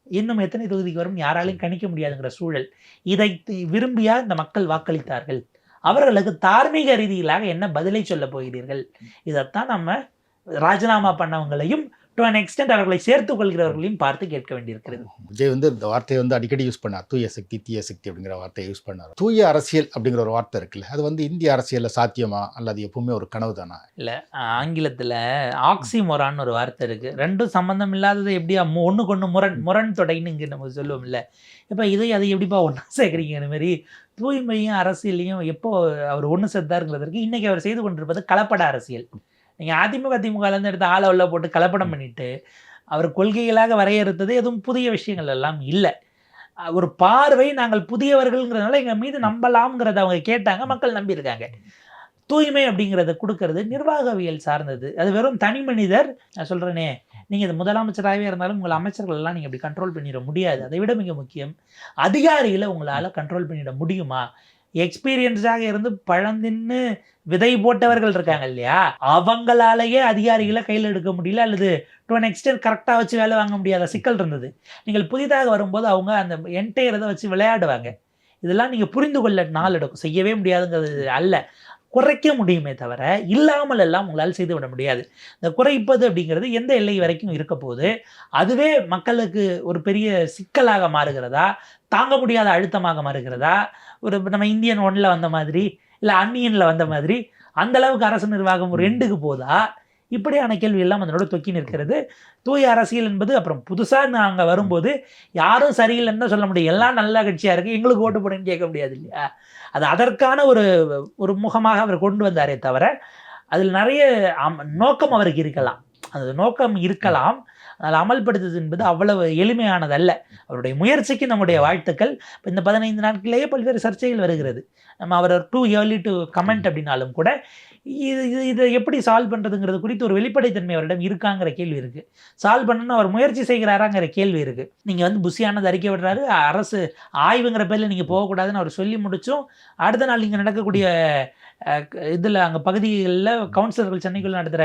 இன்னும் எத்தனை தொகுதிக்கு வரும் யாராலையும் கணிக்க முடியாதுங்கிற சூழல். இதை விரும்பியா இந்த மக்கள் வாக்களித்தார்கள்? அவர்களுக்கு தார்மீக ரீதியிலாக என்ன பதிலை சொல்ல போகிறீர்கள்? இதைத்தான் நம்ம ராஜினாமா பண்ணவங்களையும் டு அன் எக்ஸ்டென்ட் அவர்களை சேர்த்துக் கொள்கிறவர்களையும் பார்த்து கேட்க வேண்டியிருக்கிறது. விஜய் வந்து இந்த வார்த்தையை வந்து அடிக்கடி யூஸ் பண்ணார், தூய சக்தி தீய சக்தி அப்படிங்கிற வார்த்தையை யூஸ் பண்ணார். தூய அரசியல் அப்படிங்கிற ஒரு வார்த்தை இருக்குல்ல, அது வந்து இந்திய அரசியலில் சாத்தியமா அல்லது எப்பவுமே ஒரு கனவு தானா? இல்லை, ஆங்கிலத்தில் ஆக்சிமோரான்னு ஒரு வார்த்தை இருக்குது. ரெண்டும் சம்மந்தம் இல்லாதது எப்படியா ஒன்றுக்கு ஒன்று முரண் தொடைன்னு இங்கே நம்ம சொல்லுவோம் இல்லை. இப்போ அதை எப்படிப்பா ஒன்றா சேர்க்குறீங்க? இந்த மாதிரி தூய்மையும் அரசியலையும் எப்போ அவர் ஒன்று சேர்த்தாருங்கிறதுக்கு இன்றைக்கி அவர் செய்து கொண்டிருப்பது கலப்பட அரசியல். நீங்கள் அதிமுகலேருந்து எடுத்து ஆளை உள்ள போட்டு கலப்படம் பண்ணிட்டு அவர் கொள்கைகளாக வரையறுத்தது எதுவும் புதிய விஷயங்கள் எல்லாம் இல்லை. ஒரு பார்வை, நாங்கள் புதியவர்கள்ங்கிறதுனால எங்கள் மீது நம்பலாம்ங்கிறத அவங்க கேட்டாங்க, மக்கள் நம்பியிருக்காங்க. தூய்மை அப்படிங்கிறத கொடுக்கறது நிர்வாகவியல் சார்ந்தது. அது வெறும் தனி மனிதர், நான் சொல்கிறேனே, நீங்கள் இது முதலமைச்சராகவே இருந்தாலும் உங்கள் அமைச்சர்கள் எல்லாம் நீங்கள் அப்படி கண்ட்ரோல் பண்ணிட முடியாது. அதை விட மிக முக்கியம், அதிகாரிகளை உங்களால் கண்ட்ரோல் பண்ணிட முடியுமா? எக்ஸ்பீரியன்ஸ்டாக இருந்து பழந்தின்னு விதை போட்டவர்கள் இருக்காங்க இல்லையா, அவங்களாலேயே அதிகாரிகளை கையில் எடுக்க முடியல, அல்லது டு அன் எக்ஸ்டென்ட் கரெக்டாக வச்சு வேலை வாங்க முடியாத சிக்கல் இருந்தது. நீங்கள் புதிதாக வரும்போது அவங்க அந்த என்டையர் இதை வச்சு விளையாடுவாங்க. இதெல்லாம் நீங்கள் புரிந்து கொள்ள நாள் எடுக்கும். செய்யவே முடியாதுங்கிறது அல்ல, குறைக்க முடியுமே தவிர இல்லாமல் எல்லாம் உங்களால் செய்து விட முடியாது. இந்த குறைப்பது அப்படிங்கிறது எந்த எல்லை வரைக்கும் இருக்க போது, அதுவே மக்களுக்கு ஒரு பெரிய சிக்கலாக மாறுகிறதா, தாங்க முடியாத அழுத்தமாக மாறுகிறதா, ஒரு நம்ம இந்தியன் 1ல் வந்த மாதிரி, இல்லை அன்னியனில் வந்த மாதிரி அந்த அளவுக்கு அரசு நிர்வாகம் ஒரு எண்டுக்கு போதா, இப்படியான கேள்வி எல்லாம் அதனோட தொக்கி நிற்கிறது. தூய அரசியல் என்பது அப்புறம் புதுசாக நாங்கள் வரும்போது யாரும் சரியில்லைன்னு தான் சொல்ல முடியும். எல்லாம் நல்ல கட்சியாக இருக்குது, எங்களுக்கு ஓட்டு போடுன்னு கேட்க முடியாது இல்லையா. அது அதற்கான ஒரு முகமாக அவர் கொண்டு வந்தாரே தவிர, அதில் நிறைய நோக்கம் அவருக்கு இருக்கலாம், அது நோக்கம் இருக்கலாம், அதில் அமல்படுத்துது என்பது அவ்வளவு எளிமையானதல்ல. அவருடைய முயற்சிக்கு நம்முடைய வாழ்த்துக்கள். இப்போ இந்த 15 நாட்களிலேயே பல்வேறு சர்ச்சைகள் வருகிறது. நம்ம hour too early to comment அப்படின்னாலும் கூட இதை எப்படி சால்வ் பண்ணுறதுங்கிறது குறித்து ஒரு வெளிப்படைத்தன்மை அவரிடம் இருக்காங்கிற கேள்வி இருக்குது. சால்வ் பண்ணணும்னு அவர் முயற்சி செய்கிறாராங்கிற கேள்வி இருக்குது. நீங்கள் புஷியானது அறிக்கை விடுறாரு, அரசு ஆய்வுங்கிற பேரில் நீங்கள் போகக்கூடாதுன்னு அவர் சொல்லி முடிச்சும், அடுத்த நாள் இங்கே நடக்கக்கூடிய இதில் அங்கே பகுதிகளில் கவுன்சிலர்கள் சென்னைக்குள்ளே நடத்துகிற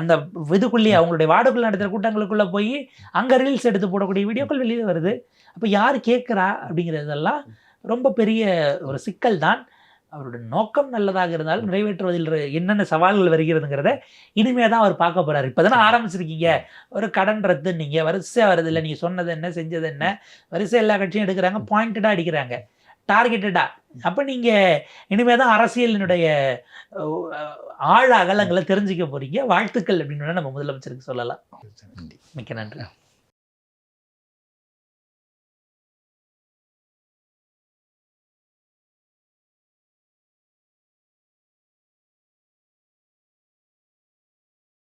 அந்த இதுக்குள்ளேயே அவங்களுடைய வார்டுக்குள்ளே நடத்துகிற கூட்டங்களுக்குள்ளே போய் அங்கே ரீல்ஸ் எடுத்து போடக்கூடிய வீடியோக்கள் வெளியில் வருது. அப்போ யார் கேட்குறா அப்படிங்கிறதெல்லாம் ரொம்ப பெரிய ஒரு சிக்கல் தான். அவருடைய நோக்கம் நல்லதாக இருந்தாலும் நிறைவேற்றுவதில் என்னென்ன சவால்கள் வருகிறதுங்கிறத இனிமேல் தான் அவர் பார்க்க போகிறார். இப்போ தானே ஆரம்பிச்சிருக்கீங்க, ஒரு கடன் ரத்து, நீங்கள் வரிசை வருது இல்லை, நீங்கள் சொன்னது என்ன செஞ்சது என்ன, வரிசை எல்லா கட்சியும் எடுக்கிறாங்க, பாயிண்டடாக அடிக்கிறாங்க, டார்கெட்டடாக. அப்போ நீங்கள் இனிமேல் தான் அரசியலினுடைய ஆழ அகலங்களை தெரிஞ்சுக்க போகிறீங்க. வாழ்த்துக்கள் அப்படின்னு நம்ம முதலமைச்சருக்கு சொல்லலாம். மிக்க நன்றி.